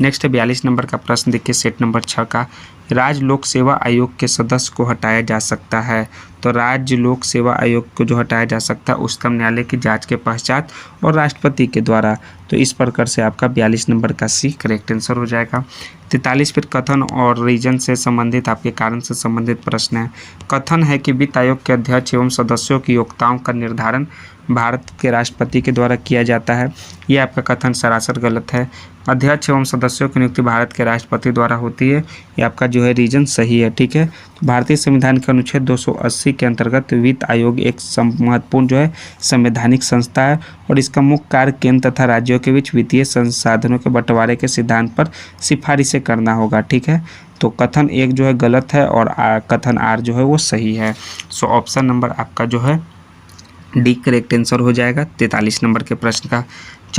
नेक्स्ट है 42 नंबर का प्रश्न देखिए सेट नंबर 6 का। राज्य लोक सेवा आयोग के सदस्य को हटाया जा सकता है। तो राज्य लोक सेवा आयोग को जो हटाया जा सकता है उच्चतम न्यायालय की जांच के पश्चात और राष्ट्रपति के द्वारा। तो इस प्रकार से आपका 42 नंबर का सी करेक्ट आंसर हो जाएगा। 43 फिर कथन और रीजन से संबंधित आपके कारण से संबंधित प्रश्न है। कथन है कि वित्त आयोग के अध्यक्ष एवं सदस्यों की योग्यताओं का निर्धारण भारत के राष्ट्रपति के द्वारा किया जाता है। यह आपका कथन सरासर गलत है। अध्यक्ष एवं सदस्यों की नियुक्ति भारत के राष्ट्रपति द्वारा होती है। ये आपका जो है रीजन सही है, ठीक है। तो भारतीय संविधान के अनुच्छेद 280 के अंतर्गत वित्त आयोग एक महत्वपूर्ण जो है संवैधानिक संस्था है और इसका मुख्य कार्य केंद्र तथा राज्यों के बीच वित्तीय संसाधनों के बंटवारे के सिद्धांत पर सिफारिशें करना होगा, ठीक है। तो कथन 1 जो है गलत है और कथन आर जो है वो सही है। सो ऑप्शन नंबर आपका जो है डी करेक्ट आंसर हो जाएगा 43 नंबर के प्रश्न का।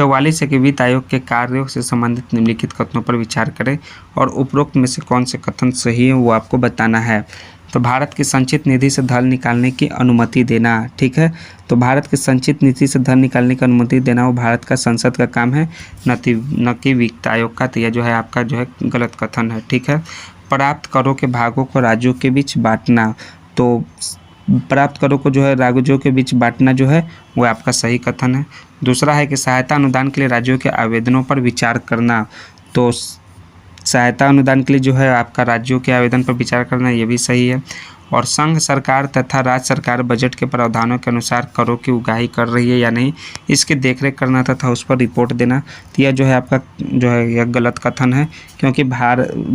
44 है कि वित्त आयोग के कार्यों से संबंधित निम्नलिखित कथनों पर विचार करें और उपरोक्त में से कौन से कथन सही है वो आपको बताना है। तो भारत की संचित निधि से धन निकालने की अनुमति देना, ठीक है। तो भारत की संचित निधि से धन निकालने की अनुमति देना वो भारत का संसद का काम है, न कि वित्त आयोग का। तो यह जो है आपका जो है गलत कथन है, ठीक है। प्राप्त करों के भागों को राज्यों के बीच बांटना, तो प्राप्त करों को जो है राज्यों के बीच बांटना जो है वो आपका सही कथन है। दूसरा है कि सहायता अनुदान के लिए राज्यों के आवेदनों पर विचार करना, तो सहायता अनुदान के लिए जो है आपका राज्यों के आवेदन पर विचार करना ये भी सही है। और संघ सरकार तथा राज्य सरकार बजट के प्रावधानों के अनुसार करों की उगाही कर रही है या नहीं, इसकी देखरेख करना तथा उस पर रिपोर्ट देना। तो यह जो है आपका जो है यह गलत कथन है, क्योंकि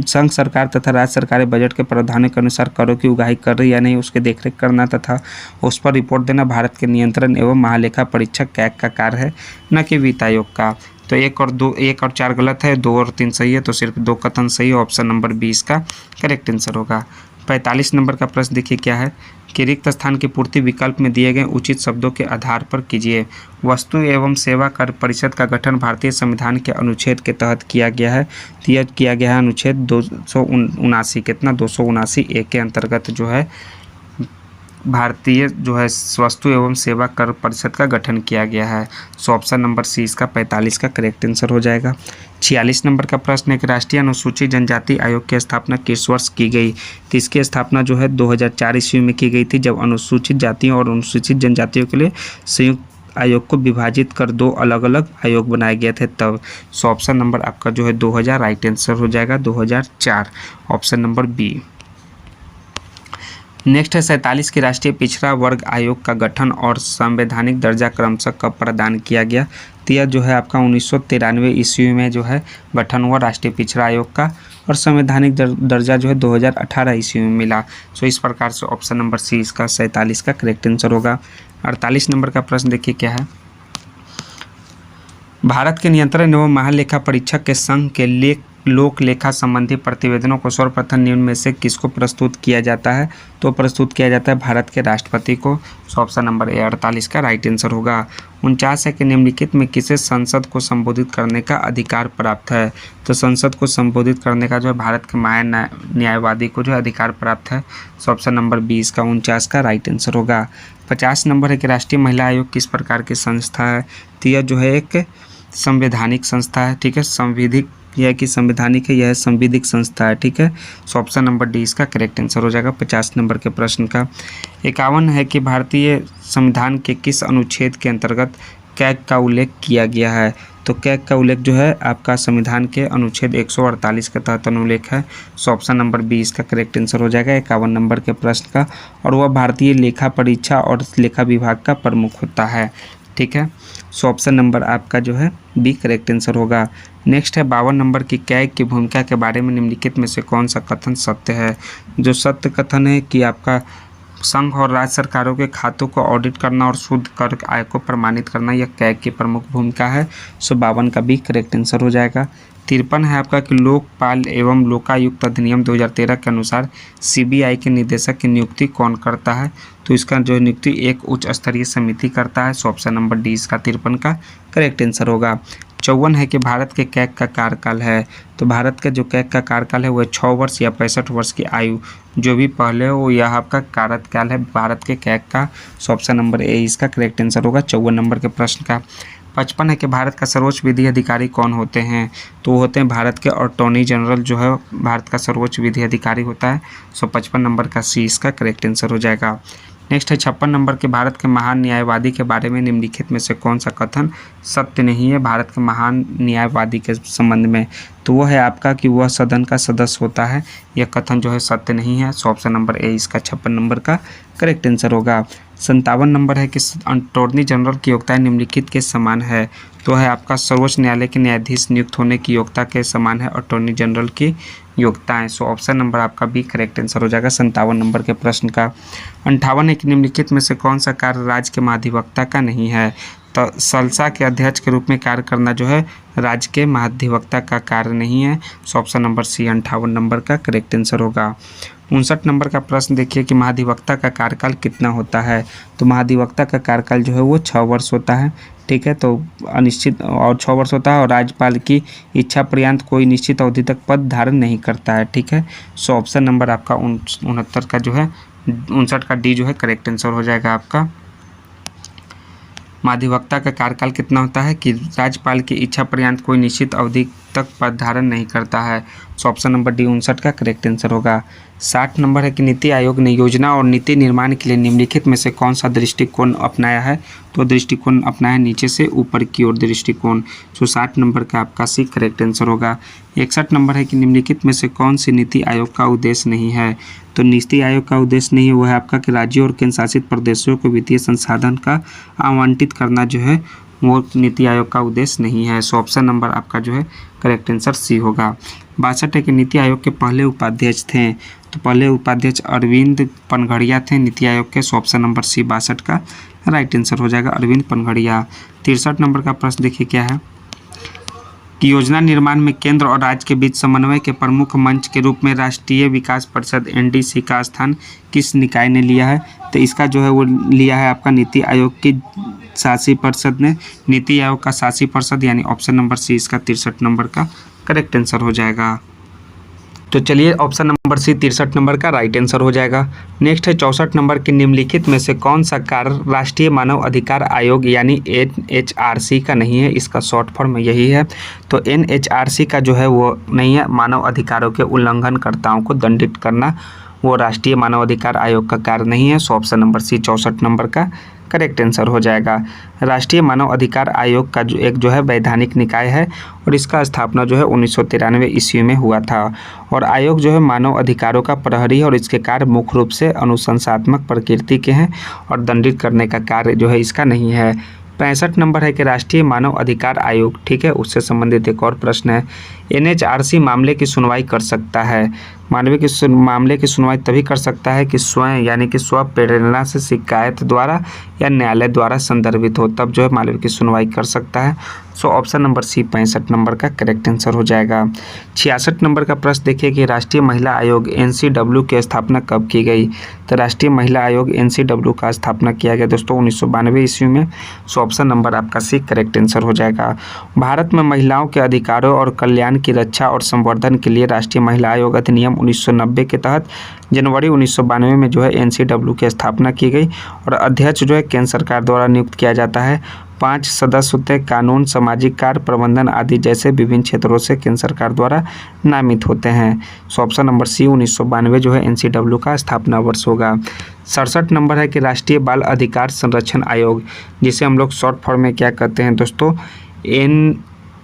संघ सरकार तथा राज्य सरकारें बजट के प्रावधानों के अनुसार करों की उगाही कर रही है या नहीं उसकी देखरेख करना तथा उस पर रिपोर्ट देना भारत के नियंत्रण एवं महालेखा परीक्षक कैग का कार्य है, न कि वित्त आयोग का। तो 1 और 4 गलत है, 2 और 3 सही है, तो सिर्फ 2 कथन सही है। ऑप्शन नंबर 20 का करेक्ट आंसर होगा। 45 नंबर का प्रश्न देखिए क्या है कि रिक्त स्थान की पूर्ति विकल्प में दिए गए उचित शब्दों के आधार पर कीजिए। वस्तु एवं सेवा कर परिषद का गठन भारतीय संविधान के अनुच्छेद के तहत किया गया है। यह किया गया है अनुच्छेद 279 कितना 279 ए के अंतर्गत जो है भारतीय जो है वस्तु एवं सेवा कर परिषद का गठन किया गया है। सो ऑप्शन नंबर सी इसका 45 का करेक्ट आंसर हो जाएगा। 46 नंबर का प्रश्न है कि राष्ट्रीय अनुसूचित जनजाति आयोग की स्थापना किस वर्ष की गई। तो इसकी स्थापना जो है 2004 ईस्वी में की गई थी, जब अनुसूचित जातियों और अनुसूचित जनजातियों के लिए संयुक्त आयोग को विभाजित कर 2 अलग अलग आयोग बनाए गए थे तब। सो ऑप्शन नंबर आपका जो है 2000 राइट आंसर हो जाएगा, 2004 ऑप्शन नंबर बी। नेक्स्ट है 47 की राष्ट्रीय पिछड़ा वर्ग आयोग का गठन और संवैधानिक दर्जा क्रमशः कब प्रदान किया गया। तो यह जो है आपका 1993 ईस्वी में जो है गठन हुआ राष्ट्रीय पिछड़ा आयोग का, और संवैधानिक दर्जा जो है 2018 ईस्वी में मिला। सो इस प्रकार से ऑप्शन नंबर सी इसका 47 का करेक्ट आंसर होगा। 48 नंबर का प्रश्न देखिए क्या है, भारत के नियंत्रण एवं महालेखा परीक्षक के संघ के लोक लेखा संबंधी प्रतिवेदनों को सर्वप्रथम निम्न में से किसको प्रस्तुत किया जाता है। तो प्रस्तुत किया जाता है भारत के राष्ट्रपति को। सो ऑप्शन नंबर ए 48 का राइट आंसर होगा। 49 है कि निम्नलिखित में किसे संसद को संबोधित करने का अधिकार प्राप्त है। तो संसद को संबोधित करने का जो है भारत के महान न्यायवादी को जो है अधिकार प्राप्त है। सो ऑप्शन नंबर 20 का 49 का राइट आंसर होगा। 50 नंबर है कि राष्ट्रीय महिला आयोग किस प्रकार की संस्था है। तो यह जो है एक संवैधानिक संस्था है, ठीक है। संविधिक यह कि संवैधानिक है, यह संविधिक संस्था है, ठीक है। सो ऑप्शन नंबर डी इसका करेक्ट आंसर हो जाएगा 50 नंबर के प्रश्न का। 51 है कि भारतीय संविधान के किस अनुच्छेद के अंतर्गत कैग का उल्लेख किया गया है। तो कैग का उल्लेख जो है आपका संविधान के अनुच्छेद 148 के तहत अनुल्लेख है। सो ऑप्शन नंबर 20 का करेक्ट आंसर हो जाएगा 51 नंबर के प्रश्न का, और वह भारतीय लेखा परीक्षा और लेखा विभाग का प्रमुख होता है, ठीक है। सो ऑप्शन नंबर आपका जो है बी करेक्ट आंसर होगा। नेक्स्ट है 52 नंबर की कैग की भूमिका के बारे में निम्नलिखित में से कौन सा कथन सत्य है। जो सत्य कथन है कि आपका संघ और राज्य सरकारों के खातों को ऑडिट करना और शुद्ध कर आय को प्रमाणित करना यह कैग की प्रमुख भूमिका है। सो 52 का भी करेक्ट आंसर हो जाएगा। 53 है आपका कि लोकपाल एवं लोकायुक्त अधिनियम 2013 के अनुसार सीबीआई के निदेशक की नियुक्ति कौन करता है। तो इसका जो नियुक्ति एक उच्च स्तरीय समिति करता है। सो ऑप्शन नंबर डी इसका 53 का करेक्ट आंसर होगा। 54 है कि भारत के कैग का कार्यकाल है। तो भारत का जो कैग का कार्यकाल है वह 6 वर्ष या 65 वर्ष की आयु जो भी पहले हो यह आपका कार्यकाल है भारत के कैग का। सो ऑप्शन नंबर ए इसका करेक्ट आंसर होगा 54 नंबर के प्रश्न का। 55 है कि भारत का सर्वोच्च विधि अधिकारी कौन होते हैं। तो वो होते हैं भारत के अटॉर्नी जनरल जो है भारत का सर्वोच्च विधि अधिकारी होता है। सो 55 नंबर का सी इसका करेक्ट आंसर हो जाएगा। नेक्स्ट है 56 नंबर के भारत के महान न्यायवादी के बारे में निम्नलिखित में से कौन सा कथन सत्य नहीं है भारत के महान न्यायवादी के संबंध में। तो वो है आपका कि वह सदन का सदस्य होता है, यह कथन जो है सत्य नहीं है। सो ऑप्शन नंबर ए इसका 56 नंबर का करेक्ट आंसर होगा। 57 नंबर है कि अटॉर्नी जनरल की योग्यता निम्नलिखित के समान है। तो है आपका सर्वोच्च न्यायालय के न्यायाधीश नियुक्त होने की योग्यता के समान है अटॉर्नी जनरल की योग्यताएं। सो ऑप्शन नंबर आपका बी करेक्ट आंसर हो जाएगा 57 नंबर के प्रश्न का। 58 है कि निम्नलिखित में से कौन सा कार्य राज्य के महाधिवक्ता का नहीं है। सलसा के अध्यक्ष के रूप में कार्य करना जो है राज्य के महाधिवक्ता का कार्य नहीं है। So option number C 58 number का करेक्ट आंसर होगा। 59 नंबर का प्रश्न देखिए कि महाधिवक्ता का कार्यकाल कितना होता है। तो महाधिवक्ता का कार्यकाल जो है वो 6 वर्ष होता है, ठीक है। तो अनिश्चित और 6 वर्ष होता है और राज्यपाल की इच्छा पर्यंत कोई निश्चित अवधि तक पद धारण नहीं करता है, ठीक है। सो ऑप्शन नंबर आपका 69 का जो है 59 का डी जो है करेक्ट आंसर हो जाएगा आपका। महाधिवक्ता का कार्यकाल कितना होता है कि राज्यपाल की इच्छा पर्यंत कोई निश्चित अवधि तक पद धारण नहीं करता है। सो ऑप्शन नंबर डी 59 का करेक्ट आंसर होगा। 60 नंबर है कि नीति आयोग ने योजना और नीति निर्माण के लिए निम्नलिखित में से कौन सा दृष्टिकोण अपनाया है। तो दृष्टिकोण अपनाया नीचे से ऊपर की ओर दृष्टिकोण। सो 60 नंबर का आपका सी करेक्ट आंसर होगा। 61 नंबर है कि निम्नलिखित में से कौन सी नीति आयोग का उद्देश्य नहीं है। तो नीति आयोग का उद्देश्य नहीं है वो है आपका कि राज्यों और केंद्र शासित प्रदेशों को वित्तीय संसाधन का आवंटित करना जो है वो नीति आयोग का उद्देश्य नहीं है। सो ऑप्शन नंबर आपका जो है करेक्ट आंसर सी होगा। 62 है कि नीति आयोग के पहले उपाध्यक्ष थे। तो पहले उपाध्यक्ष अरविंद पनघड़िया थे नीति आयोग के। सो ऑप्शन नंबर सी 62 का राइट आंसर हो जाएगा, अरविंद पनघड़िया। 63 नंबर का प्रश्न देखिए क्या है कि योजना निर्माण में केंद्र और राज्य के बीच समन्वय के प्रमुख मंच के रूप में राष्ट्रीय विकास परिषद एनडीसी का स्थान किस निकाय ने लिया है। तो इसका जो है वो लिया है आपका नीति आयोग की शासी परिषद ने, नीति आयोग का शासी परिषद, यानी ऑप्शन नंबर सी इसका 63 नंबर का करेक्ट आंसर हो जाएगा। तो चलिए ऑप्शन नंबर सी 63 नंबर का राइट आंसर हो जाएगा। नेक्स्ट है 64 नंबर के निम्नलिखित में से कौन सा कार्य राष्ट्रीय मानव अधिकार आयोग यानी एनएचआरसी का नहीं है। इसका शॉर्ट फॉर्म यही है। तो एनएचआरसी का जो है वो नहीं है, मानव अधिकारों के उल्लंघनकर्ताओं को दंडित करना वो राष्ट्रीय मानव अधिकार आयोग का कार्य नहीं है। So option number C 64 number का करेक्ट आंसर हो जाएगा। राष्ट्रीय मानव अधिकार आयोग का जो है वैधानिक निकाय है और इसका स्थापना जो है 1993 ईस्वी में हुआ था। और आयोग जो है मानव अधिकारों का प्रहरी है और इसके कार्य मुख्य रूप से अनुशंसात्मक प्रकृति के हैं और दंडित करने का कार्य जो है इसका नहीं है। 65 नंबर है कि राष्ट्रीय मानव अधिकार आयोग, ठीक है, उससे संबंधित एक और प्रश्न है। एनएचआरसी मामले की सुनवाई कर सकता है। मामले की सुनवाई तभी कर सकता है कि स्वयं यानी कि स्व प्रेरणा से शिकायत द्वारा या न्यायालय द्वारा संदर्भित हो, तब जो है मामले की सुनवाई कर सकता है। So option number C 65 number का करेक्ट आंसर हो जाएगा। 66 नंबर का प्रश्न देखिए कि राष्ट्रीय महिला आयोग एनसीडब्ल्यू की स्थापना कब की गई। तो राष्ट्रीय महिला आयोग एनसीडब्ल्यू का स्थापना किया गया दोस्तों 1992 ईस्वी में। सो ऑप्शन नंबर आपका सी करेक्ट आंसर हो जाएगा। भारत में महिलाओं के अधिकारों और कल्याण की रक्षा और संवर्धन के लिए राष्ट्रीय महिला आयोग अधिनियम 1990 के तहत जनवरी 1992 में जो है एनसीडब्ल्यू की स्थापना की गई और अध्यक्ष जो है केंद्र सरकार द्वारा नियुक्त किया जाता है। 5 सदस्य होते हैं, कानून, सामाजिक कार्य, प्रबंधन आदि जैसे विभिन्न क्षेत्रों से केंद्र सरकार द्वारा नामित होते हैं। सो ऑप्शन नंबर सी 1992 जो है एनसीडब्ल्यू का स्थापना वर्ष होगा। 67 नंबर है कि राष्ट्रीय बाल अधिकार संरक्षण आयोग, जिसे हम लोग शॉर्ट फॉर्म में क्या कहते हैं दोस्तों,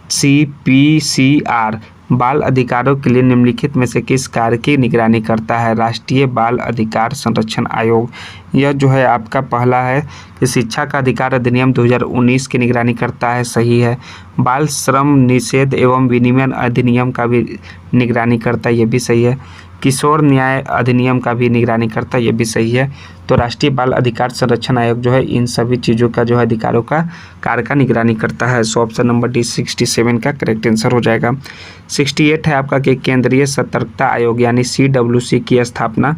NCPCR, बाल अधिकारों के लिए निम्नलिखित में से किस कार्य की निगरानी करता है। राष्ट्रीय बाल अधिकार संरक्षण आयोग, यह जो है आपका पहला है कि शिक्षा का अधिकार अधिनियम 2019 की निगरानी करता है, सही है। बाल श्रम निषेध एवं विनियमन अधिनियम का भी निगरानी करता है, ये भी सही है। किशोर न्याय अधिनियम का भी निगरानी करता है, ये भी सही है। तो राष्ट्रीय बाल अधिकार संरक्षण आयोग जो है इन सभी चीज़ों का जो है अधिकारों का कार्य का निगरानी करता है। सो ऑप्शन नंबर डी 67 का करेक्ट आंसर हो जाएगा। 68 है आपका कि केंद्रीय सतर्कता आयोग यानी CWC की स्थापना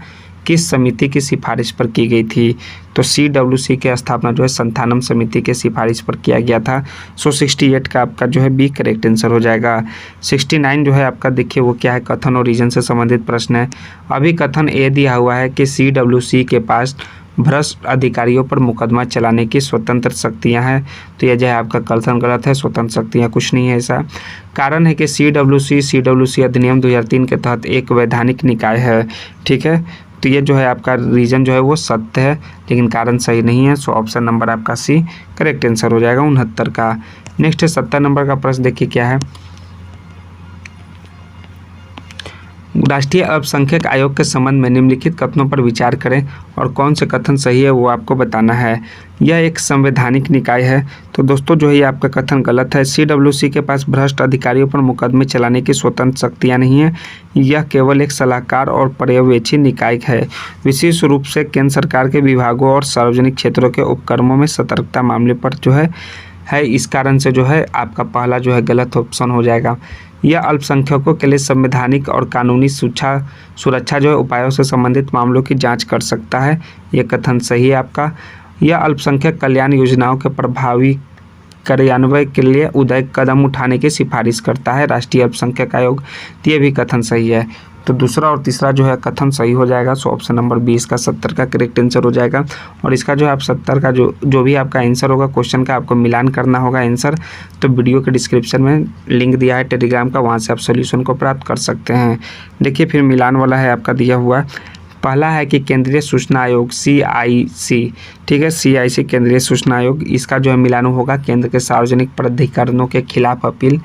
किस समिति की सिफारिश पर की गई थी। तो CWC की स्थापना जो है संथानम समिति के सिफारिश पर किया गया था। सो 68 का आपका जो है बी करेक्ट आंसर हो जाएगा। 69 जो है आपका देखिए वो क्या है, कथन और रीजन से संबंधित प्रश्न है। अभी कथन ये दिया हुआ है कि CWC के पास भ्रष्ट अधिकारियों पर मुकदमा चलाने की स्वतंत्र शक्तियां हैं। तो यह जो है आपका कथन गलत है, स्वतंत्र शक्तियां कुछ नहीं है ऐसा। कारण है कि CWC अधिनियम 2003 के तहत एक वैधानिक निकाय है, ठीक है। तो ये जो है आपका रीजन जो है वो सत्य है लेकिन कारण सही नहीं है। सो ऑप्शन नंबर आपका सी करेक्ट आंसर हो जाएगा 69 का। नेक्स्ट है 70 नंबर का प्रश्न देखिए क्या है। राष्ट्रीय अल्पसंख्यक आयोग के संबंध में निम्नलिखित कथनों पर विचार करें और कौन से कथन सही है वो आपको बताना है। यह एक संवैधानिक निकाय है। तो दोस्तों जो है ये आपका कथन गलत है। CWC के पास भ्रष्ट अधिकारियों पर मुकदमे चलाने की स्वतंत्र शक्तियां नहीं है। यह केवल एक सलाहकार और पर्यवेक्षी निकाय है। विशेष रूप से केंद्र सरकार के विभागों और सार्वजनिक क्षेत्रों के उपक्रमों में सतर्कता मामले पर जो है इस कारण से जो है आपका पहला जो है गलत ऑप्शन हो जाएगा। यह अल्पसंख्यकों के लिए संवैधानिक और कानूनी सुरक्षा जो है उपायों से संबंधित मामलों की जांच कर सकता है। यह कथन सही है आपका। यह अल्पसंख्यक कल्याण योजनाओं के प्रभावी कार्यान्वयन के लिए उदार कदम उठाने की सिफारिश करता है राष्ट्रीय अल्पसंख्यक आयोग। तो ये भी कथन सही है। तो दूसरा और तीसरा जो है कथन सही हो जाएगा। सो ऑप्शन नंबर 20 का 70 का करेक्ट आंसर हो जाएगा। और इसका जो है आप 70 का जो भी आपका आंसर होगा क्वेश्चन का आपको मिलान करना होगा आंसर। तो वीडियो के डिस्क्रिप्शन में लिंक दिया है टेलीग्राम का, वहाँ से आप सोल्यूशन को प्राप्त कर सकते हैं। देखिए फिर मिलान वाला है आपका दिया हुआ। पहला है कि केंद्रीय सूचना आयोग CIC, ठीक है, CIC केंद्रीय सूचना आयोग, इसका जो है मिलान होगा केंद्र के सार्वजनिक प्राधिकरणों के खिलाफ अपील।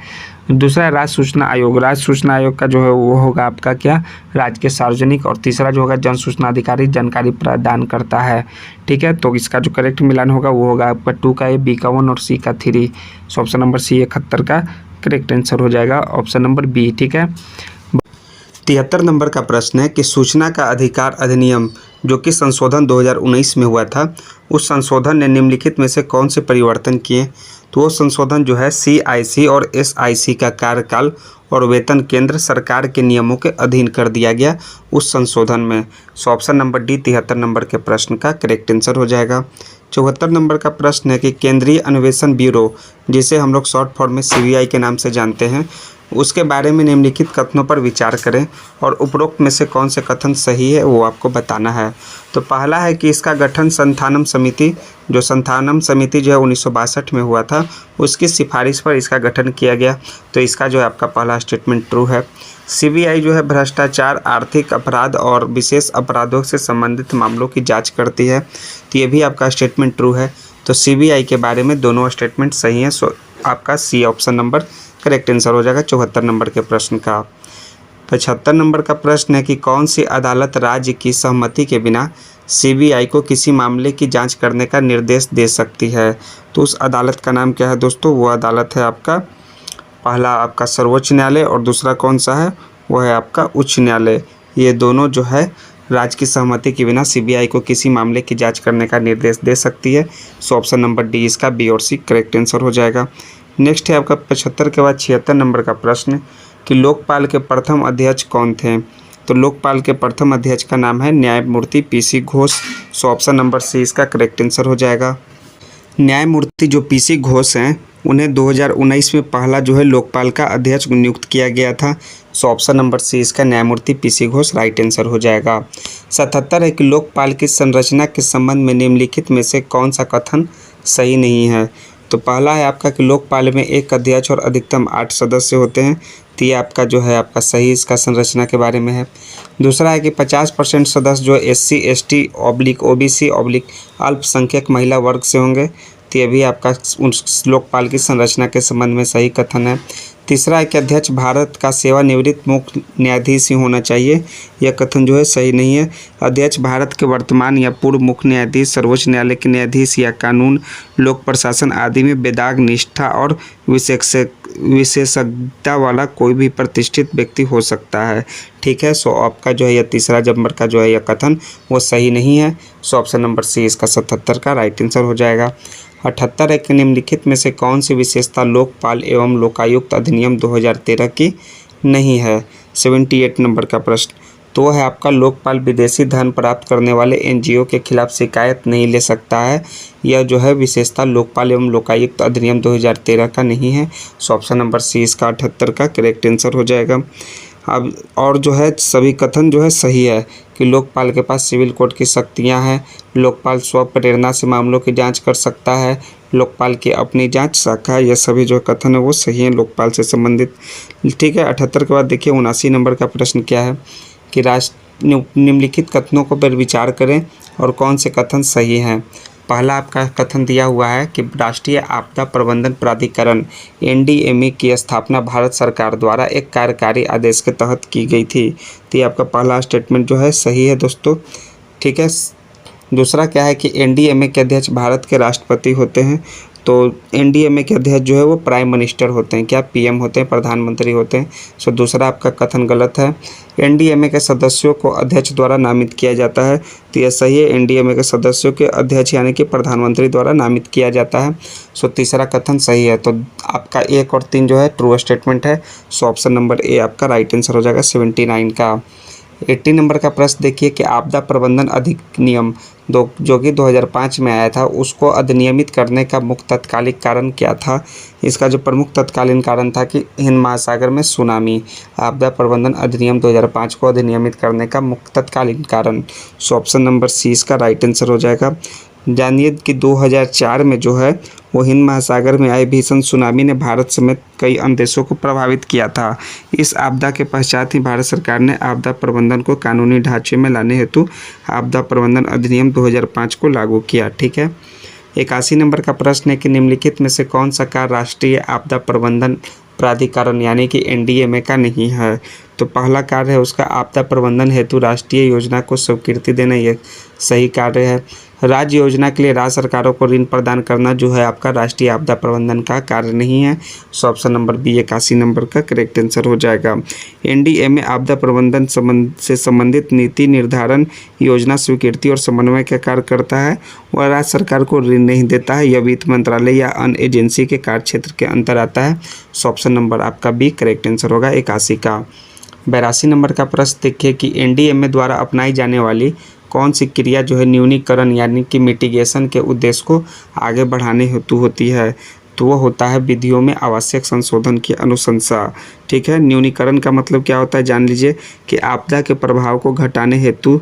दूसरा है राज्य सूचना आयोग। राज्य सूचना आयोग का जो है वो होगा आपका क्या, राज्य के सार्वजनिक। और तीसरा जो होगा जन सूचना अधिकारी जानकारी प्रदान करता है, ठीक है। तो इसका जो करेक्ट मिलान होगा वो होगा आपका 2 का A, B का 1 और C का 3। सो ऑप्शन नंबर C 71 का करेक्ट आंसर हो जाएगा, ऑप्शन नंबर B, ठीक है। 73 नंबर का प्रश्न है कि सूचना का अधिकार अधिनियम जो कि संशोधन 2019 में हुआ था, उस संशोधन ने निम्नलिखित में से कौन से परिवर्तन किए। तो वो संशोधन जो है CIC और SIC का कार्यकाल और वेतन केंद्र सरकार के नियमों के अधीन कर दिया गया उस संशोधन में। सो ऑप्शन नंबर D 73 नंबर के प्रश्न का करेक्ट आंसर हो जाएगा। 74 नंबर का प्रश्न है कि केंद्रीय अन्वेषण ब्यूरो, जिसे हम लोग शॉर्ट फॉर्म में CBI के नाम से जानते हैं, उसके बारे में निम्नलिखित कथनों पर विचार करें और उपरोक्त में से कौन से कथन सही है वो आपको बताना है। तो पहला है कि इसका गठन संथानम समिति जो है 1962 में हुआ था, उसकी सिफारिश पर इसका गठन किया गया। तो इसका जो है आपका पहला स्टेटमेंट ट्रू है। CBI जो है भ्रष्टाचार, आर्थिक अपराध और विशेष अपराधों से संबंधित मामलों की जाँच करती है। तो ये भी आपका स्टेटमेंट ट्रू है। तो CBI के बारे में दोनों स्टेटमेंट सही हैं। सो आपका C option number correct answer हो जाएगा 74 नंबर के प्रश्न का। 75 नंबर का प्रश्न है कि कौन सी अदालत राज्य की सहमति के बिना CBI को किसी मामले की जांच करने का निर्देश दे सकती है। तो उस अदालत का नाम क्या है दोस्तों, वो अदालत है आपका, पहला आपका सर्वोच्च न्यायालय और दूसरा कौन सा है, वो है आपका उच्च न्यायालय। ये दोनों जो है राज्य की सहमति के बिना CBI को किसी मामले की जाँच करने का निर्देश दे सकती है। सो ऑप्शन नंबर D इसका B और C करेक्ट आंसर हो जाएगा। नेक्स्ट है आपका 75 के बाद 76 नंबर का प्रश्न कि लोकपाल के प्रथम अध्यक्ष कौन थे। तो लोकपाल के प्रथम अध्यक्ष का नाम है न्यायमूर्ति PC घोष। सो ऑप्शन नंबर C इसका करेक्ट आंसर हो जाएगा। न्यायमूर्ति जो PC घोष हैं उन्हें 2019 में पहला जो है लोकपाल का अध्यक्ष नियुक्त किया गया था। सो ऑप्शन नंबर C इसका न्यायमूर्ति PC घोष राइट आंसर हो जाएगा। 77 है कि लोकपाल की संरचना के संबंध में निम्नलिखित में से कौन सा कथन सही नहीं है। तो पहला है आपका कि लोकपाल में एक अध्यक्ष और अधिकतम 8 सदस्य होते हैं। तो ये आपका जो है आपका सही इसका संरचना के बारे में है। दूसरा है कि 50% सदस्य जो SC ST OBC अल्पसंख्यक महिला वर्ग से होंगे। तो ये भी आपका लोकपाल की संरचना के संबंध में सही कथन है। तीसरा है कि अध्यक्ष भारत का सेवानिवृत्त मुख्य न्यायाधीश ही होना चाहिए। यह कथन जो है सही नहीं है। अध्यक्ष भारत के वर्तमान या पूर्व मुख्य न्यायाधीश, सर्वोच्च न्यायालय के न्यायाधीश या कानून, लोक प्रशासन आदि में वेदाग निष्ठा और विशेषज्ञता वाला कोई भी प्रतिष्ठित व्यक्ति हो सकता है, ठीक है। सो आपका जो है यह तीसरा नंबर का जो है यह कथन वो सही नहीं है। सो ऑप्शन नंबर C इसका 77 का राइट आंसर हो जाएगा। 78 है कि निम्नलिखित में से कौन सी विशेषता लोकपाल एवं लोकायुक्त अधिनियम 2013 की नहीं है। 78 नंबर का प्रश्न तो है आपका लोकपाल विदेशी धन प्राप्त करने वाले NGO के खिलाफ शिकायत नहीं ले सकता है। यह जो है विशेषता लोकपाल एवं लोकायुक्त अधिनियम 2013 का नहीं है। सो ऑप्शन नंबर C इसका 78 का करेक्ट आंसर हो जाएगा। अब और जो है सभी कथन जो है सही है कि लोकपाल के पास सिविल कोर्ट की शक्तियां हैं, लोकपाल स्व प्रेरणा से मामलों की जांच कर सकता है, लोकपाल की अपनी जांच शाखा है। यह सभी जो कथन है वो सही है लोकपाल से संबंधित, ठीक है। 78 के बाद देखिए 79 नंबर का प्रश्न क्या है कि निम्नलिखित कथनों को पर विचार करें और कौन से कथन सही हैं। पहला आपका कथन दिया हुआ है कि राष्ट्रीय आपदा प्रबंधन प्राधिकरण एनडीएमए की स्थापना भारत सरकार द्वारा एक कार्यकारी आदेश के तहत की गई थी। तो ये आपका पहला स्टेटमेंट जो है सही है दोस्तों, ठीक है। दूसरा क्या है कि एनडीएमए के अध्यक्ष भारत के राष्ट्रपति होते हैं। तो एनडीएमए के अध्यक्ष जो है वो प्राइम मिनिस्टर होते हैं, क्या पीएम होते हैं, प्रधानमंत्री होते हैं। सो दूसरा आपका कथन गलत है। एनडीएमए के सदस्यों को अध्यक्ष द्वारा नामित किया जाता है। तो यह सही है, एनडीएमए के सदस्यों के अध्यक्ष यानी कि प्रधानमंत्री द्वारा नामित किया जाता है। सो तीसरा कथन सही है। तो आपका 1 और 3 जो है ट्रू स्टेटमेंट है। सो ऑप्शन नंबर ए आपका राइट आंसर हो जाएगा 79 का। 80 नंबर का प्रश्न देखिए कि आपदा प्रबंधन अधिनियम जो कि 2005 में आया था, उसको अधिनियमित करने का मुख्य तत्कालिक कारण क्या था। इसका जो प्रमुख तत्कालीन कारण था कि हिंद महासागर में सुनामी। आपदा प्रबंधन अधिनियम 2005 को अधिनियमित करने का मुख्य तत्कालीन कारण। सो ऑप्शन नंबर सी इसका राइट आंसर हो जाएगा। जानिए कि 2004 में जो है वो हिंद महासागर में आए भीषण सुनामी ने भारत समेत कई अन्य देशों को प्रभावित किया था। इस आपदा के पश्चात ही भारत सरकार ने आपदा प्रबंधन को कानूनी ढांचे में लाने हेतु आपदा प्रबंधन अधिनियम 2005 को लागू किया, ठीक है। 81 नंबर का प्रश्न है कि निम्नलिखित में से कौन सा कार्य राष्ट्रीय आपदा प्रबंधन प्राधिकरण यानी कि एनडीएमए का नहीं है। तो पहला कार्य है उसका आपदा प्रबंधन हेतु राष्ट्रीय योजना को स्वीकृति देना, यह सही कार्य है। राज्य योजना के लिए राज्य सरकारों को ऋण प्रदान करना जो है आपका राष्ट्रीय आपदा प्रबंधन का कार्य नहीं है। So option number B 81 number का करेक्ट आंसर हो जाएगा। एनडीएमए आपदा प्रबंधन से संबंधित नीति निर्धारण, योजना स्वीकृति और समन्वय का कार्य करता है। वह राज्य सरकार को ऋण नहीं देता है। यह वित्त मंत्रालय या अन्य एजेंसी के कार्य क्षेत्र के अंतर आता है। सो ऑप्शन नंबर आपका बी करेक्ट आंसर होगा 81 का। 82 नंबर का प्रश्न देखिए कि एनडीएमए द्वारा अपनाई जाने वाली कौन सी क्रिया जो है न्यूनीकरण यानी कि मिटिगेशन के उद्देश्य को आगे बढ़ाने हेतु होती है। तो वो होता है विधियों में आवश्यक संशोधन की अनुशंसा, ठीक है। न्यूनीकरण का मतलब क्या होता है जान लीजिए कि आपदा के प्रभाव को घटाने हेतु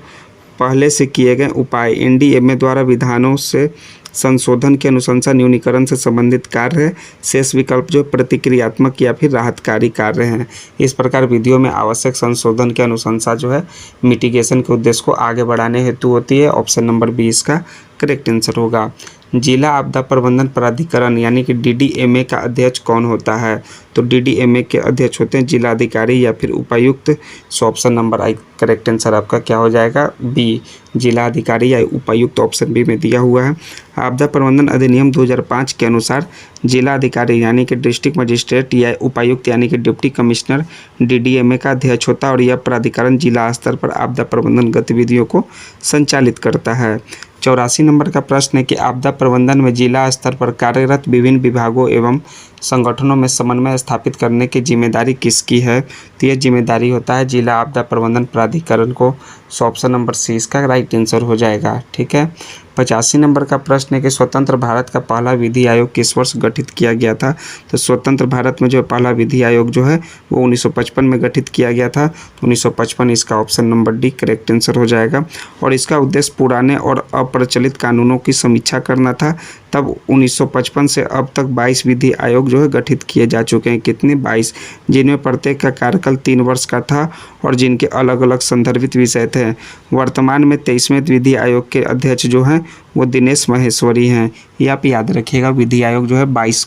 पहले से किए गए उपाय। एनडीएमए द्वारा विधानों से संशोधन की अनुशंसा न्यूनीकरण से संबंधित कार्य है। शेष विकल्प जो प्रतिक्रियात्मक या फिर राहतकारी कार्य हैं। इस प्रकार विधियों में आवश्यक संशोधन की अनुशंसा जो है मिटिगेशन के उद्देश्य को आगे बढ़ाने हेतु होती है। ऑप्शन नंबर बी इसका करेक्ट आंसर होगा। जिला आपदा प्रबंधन प्राधिकरण यानी कि डीडीएमए का अध्यक्ष कौन होता है। तो डीडीएमए के अध्यक्ष होते हैं जिलाधिकारी या फिर उपायुक्त। सो ऑप्शन नंबर आई करेक्ट आंसर आपका क्या हो जाएगा बी, जिला अधिकारी या उपायुक्त ऑप्शन बी में दिया हुआ है। आपदा प्रबंधन अधिनियम 2005 के अनुसार जिला अधिकारी यानी कि डिस्ट्रिक्ट मजिस्ट्रेट या उपायुक्त यानी कि डिप्टी कमिश्नर डीडीएमए का अध्यक्ष होता है और यह प्राधिकरण जिला स्तर पर आपदा प्रबंधन गतिविधियों को संचालित करता है। 84 नंबर का प्रश्न है कि आपदा प्रबंधन में जिला स्तर पर कार्यरत विभिन्न विभागों एवं संगठनों में समन्वय स्थापित करने की जिम्मेदारी किसकी है। तो यह जिम्मेदारी होता है जिला आपदा प्रबंधन प्राधिकरण को। सो ऑप्शन नंबर सी इसका राइट आंसर हो जाएगा, ठीक है। 85 नंबर का प्रश्न है कि स्वतंत्र भारत का पहला विधि आयोग किस वर्ष गठित किया गया था। तो स्वतंत्र भारत में जो पहला विधि आयोग जो है वो 1955 में गठित किया गया था। 1955 इसका option number D correct answer हो जाएगा। और इसका उद्देश्य पुराने और अप्रचलित कानूनों की समीक्षा करना था। तब 1955 से अब तक 22 विधि आयोग जो है गठित किए जा चुके हैं। कितने 22, जिनमें प्रत्येक का कार्यकाल 3 वर्ष का था और जिनके अलग अलग संदर्भित विषय थे। वर्तमान में 23वें विधि आयोग के अध्यक्ष जो हैं वो दिनेश महेश्वरी हैं। ये आप याद रखिएगा, विधि आयोग जो है 22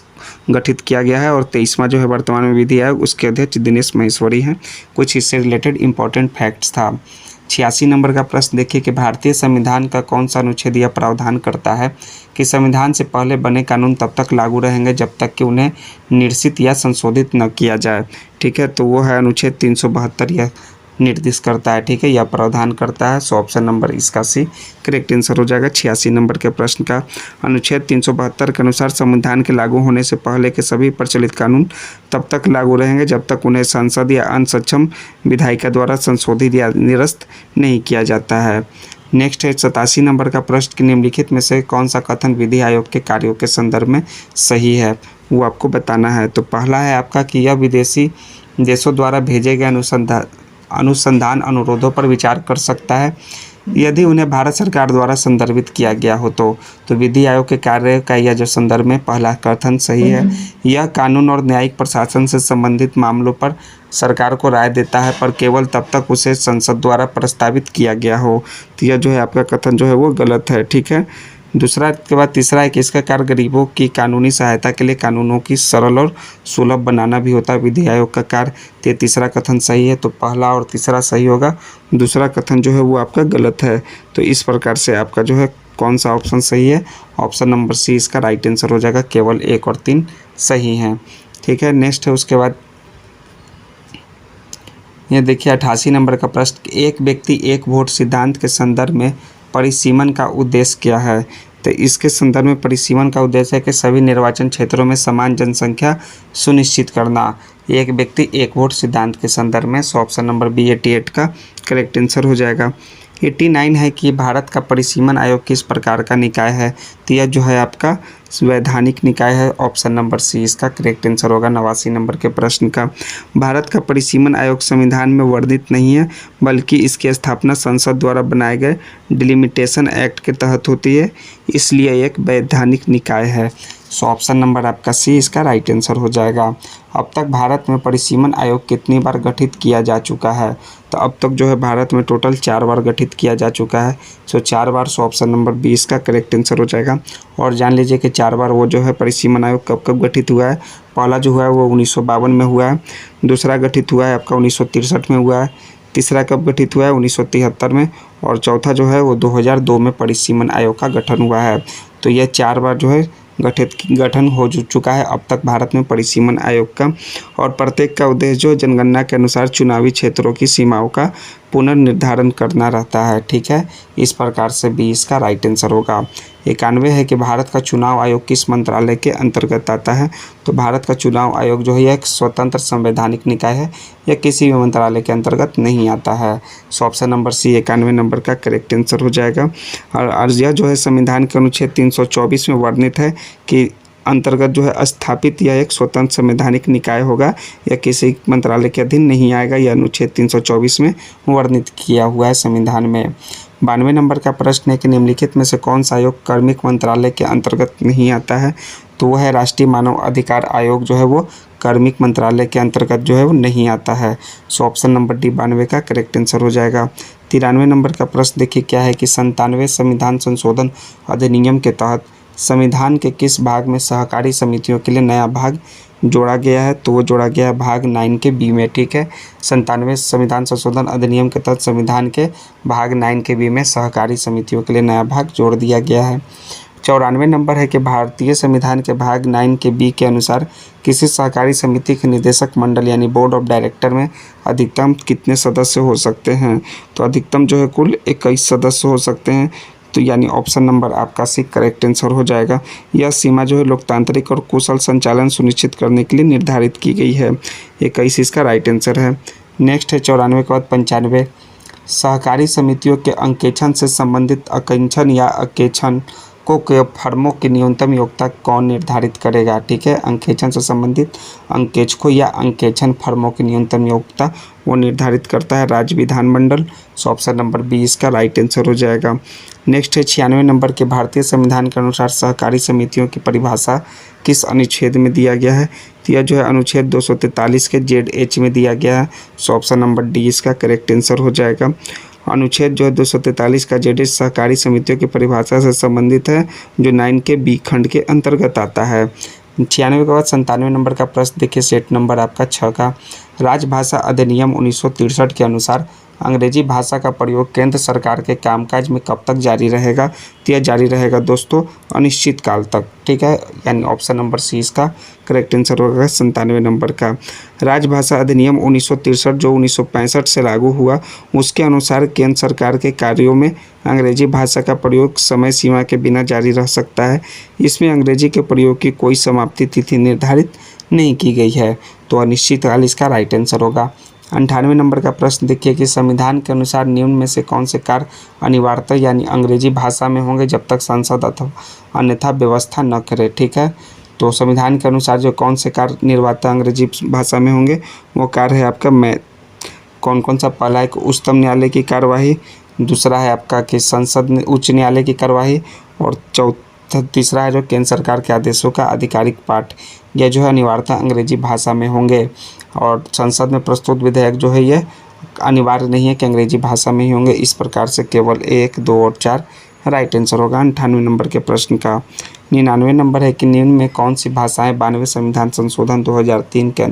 गठित किया गया है और 23वां जो है वर्तमान में विधि आयोग उसके अध्यक्ष दिनेश महेश्वरी हैं। कुछ इससे रिलेटेड इंपॉर्टेंट फैक्ट्स था। 86 नंबर का प्रश्न देखिए कि भारतीय संविधान का कौन सा अनुच्छेद यह प्रावधान करता है कि संविधान से पहले बने कानून तब तक लागू रहेंगे जब तक कि उन्हें निरसित या संशोधित न किया जाए। ठीक है, तो वो है अनुच्छेद 372, यह निर्दिष्ट करता है, ठीक है, यह प्रावधान करता है। सो ऑप्शन नंबर इसका सी करेक्ट आंसर हो जाएगा 86 नंबर के प्रश्न का। अनुच्छेद 372 के अनुसार संविधान के लागू होने से पहले के सभी प्रचलित कानून तब तक लागू रहेंगे जब तक उन्हें संसद या अन्य सक्षम विधायिका द्वारा संशोधित या निरस्त नहीं किया जाता है। नेक्स्ट है 87 नंबर का प्रश्न कि निम्नलिखित में से कौन सा कथन विधि आयोग के कार्यों के संदर्भ में सही है, वो आपको बताना है। तो पहला है आपका कि यह विदेशी देशों द्वारा भेजे गए अनुसंधान अनुरोधों पर विचार कर सकता है यदि उन्हें भारत सरकार द्वारा संदर्भित किया गया हो। तो विधि आयोग के कार्य का यह जो संदर्भ में पहला कथन सही है। यह कानून और न्यायिक प्रशासन से संबंधित मामलों पर सरकार को राय देता है पर केवल तब तक उसे संसद द्वारा प्रस्तावित किया गया हो। तो यह जो है आपका कथन जो है वो गलत है, ठीक है। दूसरा के बाद तीसरा है कि इसका कार्य गरीबों की कानूनी सहायता के लिए कानूनों की सरल और सुलभ बनाना भी होता है विधि आयोग का कार्य। तो ये तीसरा कथन सही है, तो पहला और तीसरा सही होगा, दूसरा कथन जो है वो आपका गलत है। तो इस प्रकार से आपका जो है कौन सा ऑप्शन सही है, ऑप्शन नंबर सी इसका राइट आंसर हो जाएगा। केवल 1 और 3 सही हैं। ठीक है, नेक्स्ट है उसके बाद ये देखिए 88 नंबर का प्रश्न, एक व्यक्ति एक वोट सिद्धांत के संदर्भ में परिसीमन का उद्देश्य क्या है। तो इसके संदर्भ में परिसीमन का उद्देश्य है कि सभी निर्वाचन क्षेत्रों में समान जनसंख्या सुनिश्चित करना। एक व्यक्ति एक वोट सिद्धांत के संदर्भ में, सो ऑप्शन नंबर बी 88 का करेक्ट आंसर हो जाएगा। 89 है कि भारत का परिसीमन आयोग किस प्रकार का निकाय है। तो यह जो है आपका वैधानिक निकाय है, ऑप्शन नंबर सी इसका करेक्ट आंसर होगा 89 नंबर के प्रश्न का। भारत का परिसीमन आयोग संविधान में वर्णित नहीं है, बल्कि इसकी स्थापना संसद द्वारा बनाए गए डिलिमिटेशन एक्ट के तहत होती है, इसलिए एक वैधानिक निकाय है। सो ऑप्शन नंबर आपका सी इसका राइट आंसर हो जाएगा। अब तक भारत में परिसीमन आयोग कितनी बार गठित किया जा चुका है। तो अब तक जो है भारत में टोटल 4 बार गठित किया जा चुका है। सो 4 बार, सो ऑप्शन नंबर 20 का करेक्ट आंसर हो जाएगा। और जान लीजिए कि 4 बार वो जो है परिसीमन आयोग कब कब गठित हुआ है। पहला जो हुआ है वो 1952 में हुआ है, दूसरा गठित हुआ है आपका 1963 में हुआ है, तीसरा कब गठित हुआ है 1973 में, और चौथा जो है वो 2002 में परिसीमन आयोग का गठन हुआ है। तो यह 4 बार जो है गठन हो चुका है अब तक भारत में परिसीमन आयोग का। और प्रत्येक का उद्देश्य जो जनगणना के अनुसार चुनावी क्षेत्रों की सीमाओं का पुनर्निर्धारण करना रहता है। ठीक है, इस प्रकार से 20 का राइट आंसर होगा। 91 है कि भारत का चुनाव आयोग किस मंत्रालय के अंतर्गत आता है। तो भारत का चुनाव आयोग जो है एक स्वतंत्र संवैधानिक निकाय है, यह किसी भी मंत्रालय के अंतर्गत नहीं आता है। So option number C 91 number का करेक्ट आंसर हो जाएगा। और यह जो है संविधान के अनुच्छेद 324 में वर्णित है कि अंतर्गत जो है स्थापित यह एक स्वतंत्र संवैधानिक निकाय होगा, यह किसी मंत्रालय के अधीन नहीं आएगा। यह अनुच्छेद 324 में वर्णित किया हुआ है संविधान में। 92 नंबर का प्रश्न है कि निम्नलिखित में से कौन सा आयोग कार्मिक मंत्रालय के अंतर्गत नहीं आता है। तो वह है राष्ट्रीय मानव अधिकार आयोग जो है वो कार्मिक मंत्रालय के अंतर्गत जो है वो नहीं आता है। सो ऑप्शन नंबर डी 92 का करेक्ट आंसर हो जाएगा। 93 नंबर का प्रश्न देखिए क्या है कि 97वें संविधान संशोधन अधिनियम के तहत संविधान के किस भाग में सहकारी समितियों के लिए नया भाग जोड़ा गया है। तो वो जोड़ा गया है भाग 9 के बी में। ठीक है, 97वें संविधान संशोधन अधिनियम के तहत संविधान के भाग 9 के बी में सहकारी समितियों के लिए नया भाग जोड़ दिया गया है। 94 नंबर है कि भारतीय संविधान के भाग 9 के बी के अनुसार किसी सहकारी समिति के निदेशक मंडल यानी बोर्ड ऑफ डायरेक्टर में अधिकतम कितने सदस्य हो सकते हैं। तो अधिकतम जो है कुल 21 सदस्य हो सकते हैं। तो यानी ऑप्शन नंबर आपका सी करेक्ट आंसर हो जाएगा। यह सीमा जो है लोकतांत्रिक और कुशल संचालन सुनिश्चित करने के लिए निर्धारित की गई है। 21 इसका राइट आंसर है। नेक्स्ट है 94 के बाद 95, सहकारी समितियों के अंकेक्षण से संबंधित अंकेक्षण या अंकेक्षण के फर्मों की न्यूनतम योग्यता कौन निर्धारित करेगा। ठीक है, अंकेक्षण से संबंधित अंकेक्षकों या अंकेक्षण फर्मों की न्यूनतम योग्यता वो निर्धारित करता है राज्य विधानमंडल। सो ऑप्शन नंबर बी इसका राइट आंसर हो जाएगा। नेक्स्ट है 96 नंबर के भारतीय संविधान के अनुसार सहकारी समितियों की परिभाषा किस अनुच्छेद में दिया गया है। तो यह जो है अनुच्छेद 243 के ZH में दिया गया है। सो ऑप्शन नंबर डी इसका करेक्ट आंसर हो जाएगा। अनुच्छेद जो है 243 का ZH सहकारी समितियों की परिभाषा से संबंधित है, जो 9 के बी खंड के अंतर्गत आता है। 96 के बाद 97 नंबर का प्रश्न देखिए सेट नंबर आपका 6 का, राजभाषा अधिनियम 1963 के अनुसार अंग्रेजी भाषा का प्रयोग केंद्र सरकार के कामकाज में कब तक जारी रहेगा। तो यह जारी रहेगा दोस्तों अनिश्चित काल तक। ठीक है, यानी ऑप्शन नंबर सी इसका करेक्ट आंसर होगा 97 नंबर का। राजभाषा अधिनियम 1963 जो 1965 से लागू हुआ, उसके अनुसार केंद्र सरकार के कार्यों में अंग्रेजी भाषा का प्रयोग समय सीमा के बिना जारी रह सकता है। इसमें अंग्रेजी के प्रयोग की कोई समाप्ति तिथि निर्धारित नहीं की गई है। तो अनिश्चित काल इसका राइट आंसर होगा। 98 नंबर का प्रश्न देखिए कि संविधान के अनुसार निम्न में से कौन से कार्य अनिवार्यतः यानी अंग्रेजी भाषा में होंगे जब तक संसद अथवा अन्यथा व्यवस्था न करे। ठीक है, तो संविधान के अनुसार जो कौन से कार्य निर्वाता अंग्रेजी भाषा में होंगे वो कार्य है आपका कौन कौन सा। पहला है उच्चतम न्यायालय की कार्यवाही, दूसरा है आपका कि संसद उच्च न्यायालय की कार्यवाही, और तीसरा है जो केंद्र सरकार के आदेशों का आधिकारिक पाठ। यह जो है अनिवार्यतः अंग्रेजी भाषा में होंगे। और संसद में प्रस्तुत विधेयक जो है ये अनिवार्य नहीं है कि अंग्रेजी भाषा में ही होंगे। इस प्रकार से केवल 1, 2 और 4 राइट आंसर होगा 98 नंबर के प्रश्न का। 99 नंबर है कि निम्न में कौन सी भाषाएं 92वें संविधान संशोधन 2003 के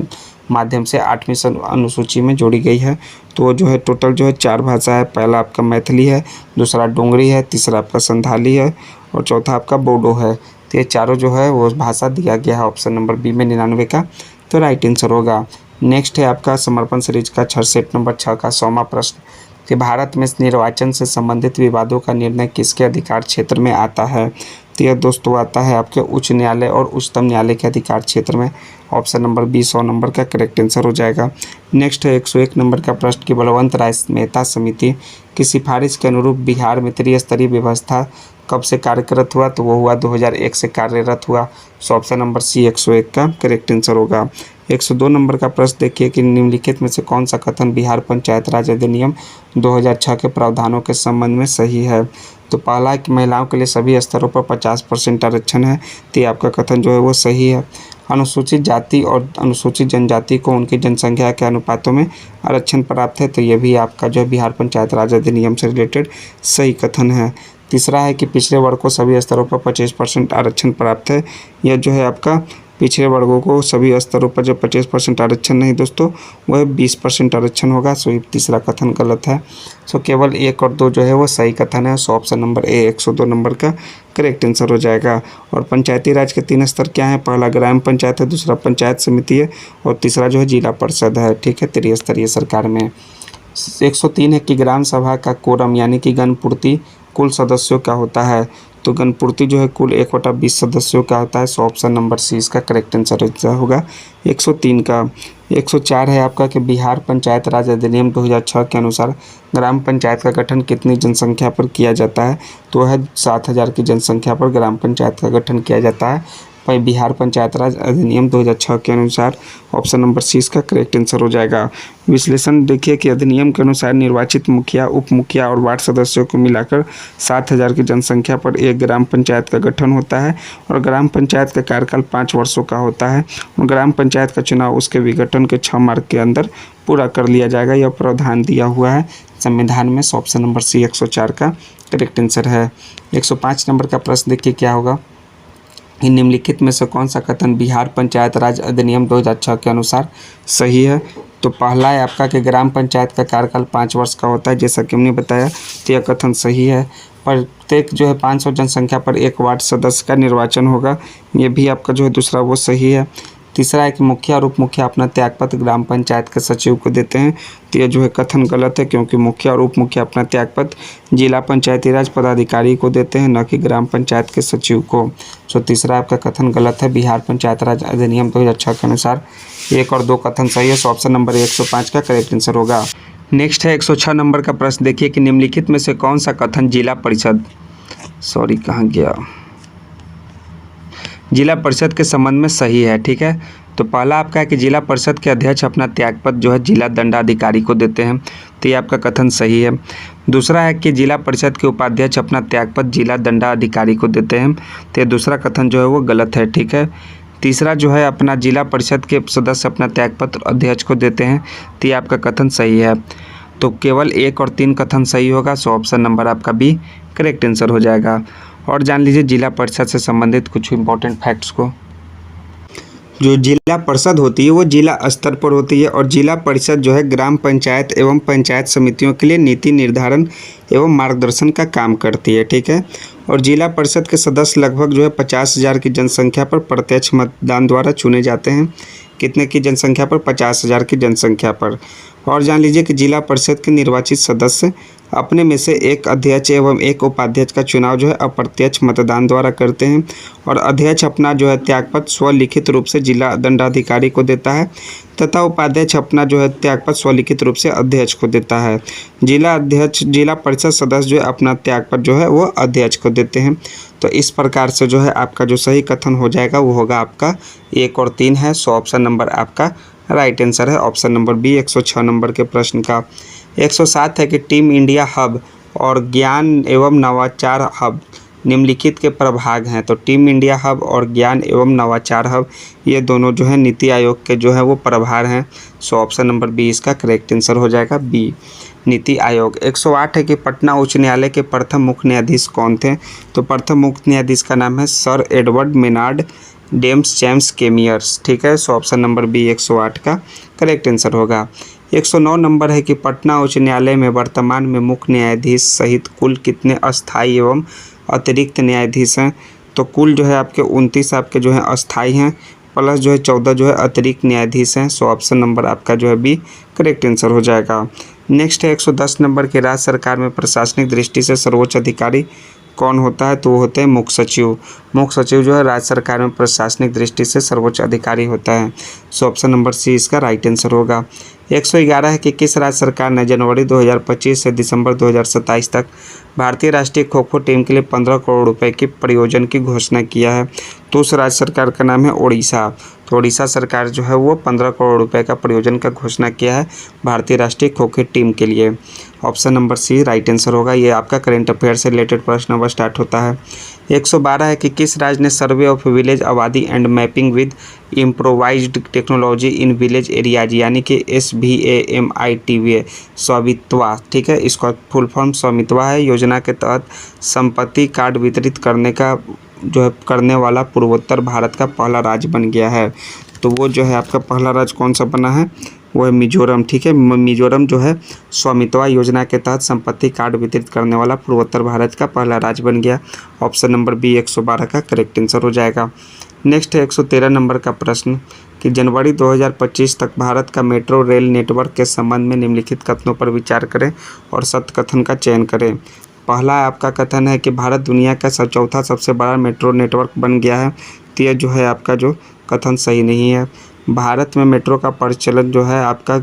माध्यम से 8वीं अनुसूची में जोड़ी गई है। तो जो है टोटल जो है 4 भाषा है। पहला आपका मैथिली है, दूसरा डोंगरी है, तीसरा आपका संथाली है और चौथा आपका बोडो है। तो ये चारों जो है वो भाषा दिया गया है ऑप्शन नंबर बी में 99 का, तो राइट आंसर होगा। नेक्स्ट है आपका समर्पण सीरीज का सेट नंबर 6 का 100वां प्रश्न कि भारत में निर्वाचन से संबंधित विवादों का निर्णय किसके अधिकार क्षेत्र में आता है। तो यह दोस्तों आता है आपके उच्च न्यायालय और उच्चतम न्यायालय के अधिकार क्षेत्र में। ऑप्शन नंबर बी 100 नंबर का करेक्ट आंसर हो जाएगा। नेक्स्ट है 101 नंबर का प्रश्न कि बलवंत राय मेहता समिति की सिफारिश के अनुरूप बिहार में त्रिस्तरीय व्यवस्था कब से कार्यरत हुआ। तो वो हुआ 2001 से कार्यरत हुआ। सो ऑप्शन नंबर सी 101 का करेक्ट आंसर होगा। 102 नंबर का प्रश्न देखिए कि निम्नलिखित में से कौन सा कथन बिहार पंचायत राज अधिनियम 2006 के प्रावधानों के संबंध में सही है। तो पहला है कि महिलाओं के लिए सभी स्तरों पर 50% आरक्षण है। तो ये आपका कथन जो है वो सही है। अनुसूचित जाति और अनुसूचित जनजाति को उनकी जनसंख्या के अनुपातों में आरक्षण प्राप्त है। तो ये भी आपका जो है बिहार पंचायत राज अधिनियम से रिलेटेड सही कथन है। तीसरा है कि पिछड़े वर्ग को सभी स्तरों पर 25% आरक्षण प्राप्त है। यह जो है आपका पिछड़े वर्गों को सभी स्तरों पर जो 25% आरक्षण नहीं दोस्तों, वह 20% आरक्षण होगा। सो ये तीसरा कथन गलत है। सो केवल 1 और 2 जो है वो सही कथन है। So option number A 102 number का करेक्ट आंसर हो जाएगा। और पंचायती राज के 3 स्तर क्या हैं? पहला ग्राम पंचायत है, दूसरा पंचायत समिति है और तीसरा जो है जिला परिषद है। ठीक है, त्रिस्तरीय सरकार में। 103 है कि ग्राम सभा का कोरम यानी कि गणपूर्ति कुल सदस्यों का होता है। तो गणपूर्ति जो है कुल 1/20 सदस्यों का होता है। सो ऑप्शन नंबर सी इसका करेक्ट आंसर होगा 103 का। 104 है आपका कि बिहार पंचायत राज अधिनियम 2006 के अनुसार ग्राम पंचायत का गठन कितनी जनसंख्या पर किया जाता है। तो वह 7000 की जनसंख्या पर ग्राम पंचायत का गठन किया जाता है बिहार पंचायत राज अधिनियम 2006 के अनुसार। ऑप्शन नंबर सी इसका करेक्ट आंसर हो जाएगा। विश्लेषण देखिए कि अधिनियम के अनुसार निर्वाचित मुखिया, उप मुखिया और वार्ड सदस्यों को मिलाकर 7000 की जनसंख्या पर एक ग्राम पंचायत का गठन होता है और ग्राम पंचायत का कार्यकाल 5 वर्षों का होता है और ग्राम पंचायत का चुनाव उसके विघटन के 6 मार्च के अंदर पूरा कर लिया जाएगा। यह प्रावधान दिया हुआ है संविधान में। ऑप्शन नंबर सी 104 का करेक्ट आंसर है। 105 नंबर का प्रश्न देखिए क्या होगा। इन निम्नलिखित में से कौन सा कथन बिहार पंचायत राज अधिनियम 2006 के अनुसार सही है। तो पहला है आपका कि ग्राम पंचायत का कार्यकाल 5 वर्ष का होता है, जैसा कि हमने बताया। तो यह कथन सही है। प्रत्येक जो है 500 जनसंख्या पर एक वार्ड सदस्य का निर्वाचन होगा, ये भी आपका जो है दूसरा वो सही है। तीसरा है कि मुखिया और उप मुखिया अपना त्यागपत्र ग्राम पंचायत के सचिव को देते हैं। तो यह जो है कथन गलत है, क्योंकि मुखिया और उप मुखिया अपना त्यागपत्र जिला पंचायती राज पदाधिकारी को देते हैं, न कि ग्राम पंचायत के सचिव को। सो तीसरा आपका कथन गलत है। बिहार पंचायत राज अधिनियम 2006 के अनुसार 1 और 2 कथन सही है। सो ऑप्शन नंबर 105 का करेक्ट आंसर होगा। नेक्स्ट है 106 नंबर का प्रश्न देखिए कि निम्नलिखित में से कौन सा कथन जिला परिषद के संबंध में सही है। ठीक है, तो पहला आपका है कि जिला परिषद के अध्यक्ष अपना त्यागपत्र जो है जिला दंडाधिकारी को देते हैं। तो ये आपका कथन सही है। दूसरा है कि जिला परिषद के उपाध्यक्ष अपना त्यागपत्र जिला दंडाधिकारी को देते हैं। तो ये दूसरा कथन जो है वो गलत है। ठीक है, तीसरा जो है अपना जिला परिषद के सदस्य अपना त्यागपत्र अध्यक्ष को देते हैं। तो ये आपका कथन सही है। तो केवल 1 और 3 कथन सही होगा। सो ऑप्शन नंबर आपका बी करेक्ट आंसर हो जाएगा। और जान लीजिए जिला परिषद से संबंधित कुछ इंपॉर्टेंट फैक्ट्स को। जो जिला परिषद होती है वो जिला स्तर पर होती है और जिला परिषद जो है ग्राम पंचायत एवं पंचायत समितियों के लिए नीति निर्धारण एवं मार्गदर्शन का काम करती है। ठीक है, और जिला परिषद के सदस्य लगभग जो है 50,000 की जनसंख्या पर प्रत्यक्ष मतदान द्वारा चुने जाते हैं। कितने की जनसंख्या पर? 50,000 की जनसंख्या पर। और जान लीजिए कि जिला परिषद के निर्वाचित सदस्य अपने में से एक अध्यक्ष एवं एक उपाध्यक्ष का चुनाव जो है अप्रत्यक्ष मतदान द्वारा करते हैं और अध्यक्ष अपना जो है त्यागपत्र स्वलिखित रूप से जिला दंडाधिकारी को देता है तथा उपाध्यक्ष अपना जो है त्यागपत्र स्वलिखित रूप से अध्यक्ष को देता है। जिला परिषद सदस्य जो है अपना त्यागपत्र जो है वो अध्यक्ष को देते हैं। तो इस प्रकार से जो है आपका जो सही कथन हो जाएगा वो होगा आपका 1 और 3 है। सो ऑप्शन नंबर आपका राइट आंसर है। ऑप्शन नंबर बी 106 नंबर के प्रश्न का। 107 है कि टीम इंडिया हब और ज्ञान एवं नवाचार हब निम्नलिखित के प्रभाग हैं। तो टीम इंडिया हब और ज्ञान एवं नवाचार हब ये दोनों जो है नीति आयोग के जो है वो प्रभार हैं। सो ऑप्शन नंबर बी इसका करेक्ट आंसर हो जाएगा बी। नीति आयोग। 108 है कि पटना उच्च न्यायालय के प्रथम मुख्य न्यायाधीश कौन थे? तो प्रथम मुख्य न्यायाधीश का नाम है सर एडवर्ड मेनार्ड जेम्स केमियर्स। ठीक है, सो ऑप्शन नंबर बी 108 का करेक्ट आंसर होगा। 109 नंबर है कि पटना उच्च न्यायालय में वर्तमान में मुख्य न्यायाधीश सहित कुल कितने अस्थायी एवं अतिरिक्त न्यायाधीश हैं? तो कुल जो है आपके 29 आपके जो है अस्थायी हैं, प्लस जो है 14 जो है अतिरिक्त न्यायाधीश हैं। सो ऑप्शन नंबर आपका जो है बी करेक्ट आंसर हो जाएगा। नेक्स्ट है 110 नंबर के राज्य सरकार में प्रशासनिक दृष्टि से सर्वोच्च अधिकारी कौन होता है? तो वो होते हैं मुख्य सचिव। मुख्य सचिव जो है राज्य सरकार में प्रशासनिक दृष्टि से सर्वोच्च अधिकारी होता है। सो ऑप्शन नंबर सी इसका राइट आंसर होगा। 111 है कि किस राज्य सरकार ने जनवरी 2025 से दिसंबर 2027 तक भारतीय राष्ट्रीय खो खो टीम के लिए 15 करोड़ रुपए की परियोजना की घोषणा किया है? तो उस राज्य सरकार का नाम है ओडिशा। तो ओडिशा सरकार जो है वो 15 करोड़ रुपए का परियोजना का घोषणा किया है भारतीय राष्ट्रीय खो खो टीम के लिए। Option number C right answer होगा। ये आपका करंट अफेयर से रिलेटेड प्रश्न अब स्टार्ट होता है। 112 है कि किस राज्य ने सर्वे ऑफ विलेज आबादी and mapping with improvised technology in village areas यानी कि SVAMITV स्वामित्वा, ठीक है, इसका फुल फॉर्म स्वामित्वा है, योजना के तहत संपत्ति कार्ड वितरित करने का जो है करने वाला पूर्वोत्तर भारत का पहला राज्य बन गया है। तो वो जो है आपका पहला राज्य कौन सा बना है? वो है मिजोरम। ठीक है, मिजोरम जो है स्वामित्वा योजना के तहत संपत्ति कार्ड वितरित करने वाला पूर्वोत्तर भारत का पहला राज्य बन गया। ऑप्शन नंबर बी 112 का करेक्ट आंसर हो जाएगा। नेक्स्ट है 113 नंबर का प्रश्न कि जनवरी 2025 तक भारत का मेट्रो रेल नेटवर्क के संबंध में निम्नलिखित कथनों पर विचार करें और सत्य कथन का चयन करें। पहला आपका कथन है कि भारत दुनिया का चौथा सबसे बड़ा मेट्रो नेटवर्क बन गया है। तो यह जो है आपका जो कथन सही नहीं है। भारत में मेट्रो का परिचालन जो है आपका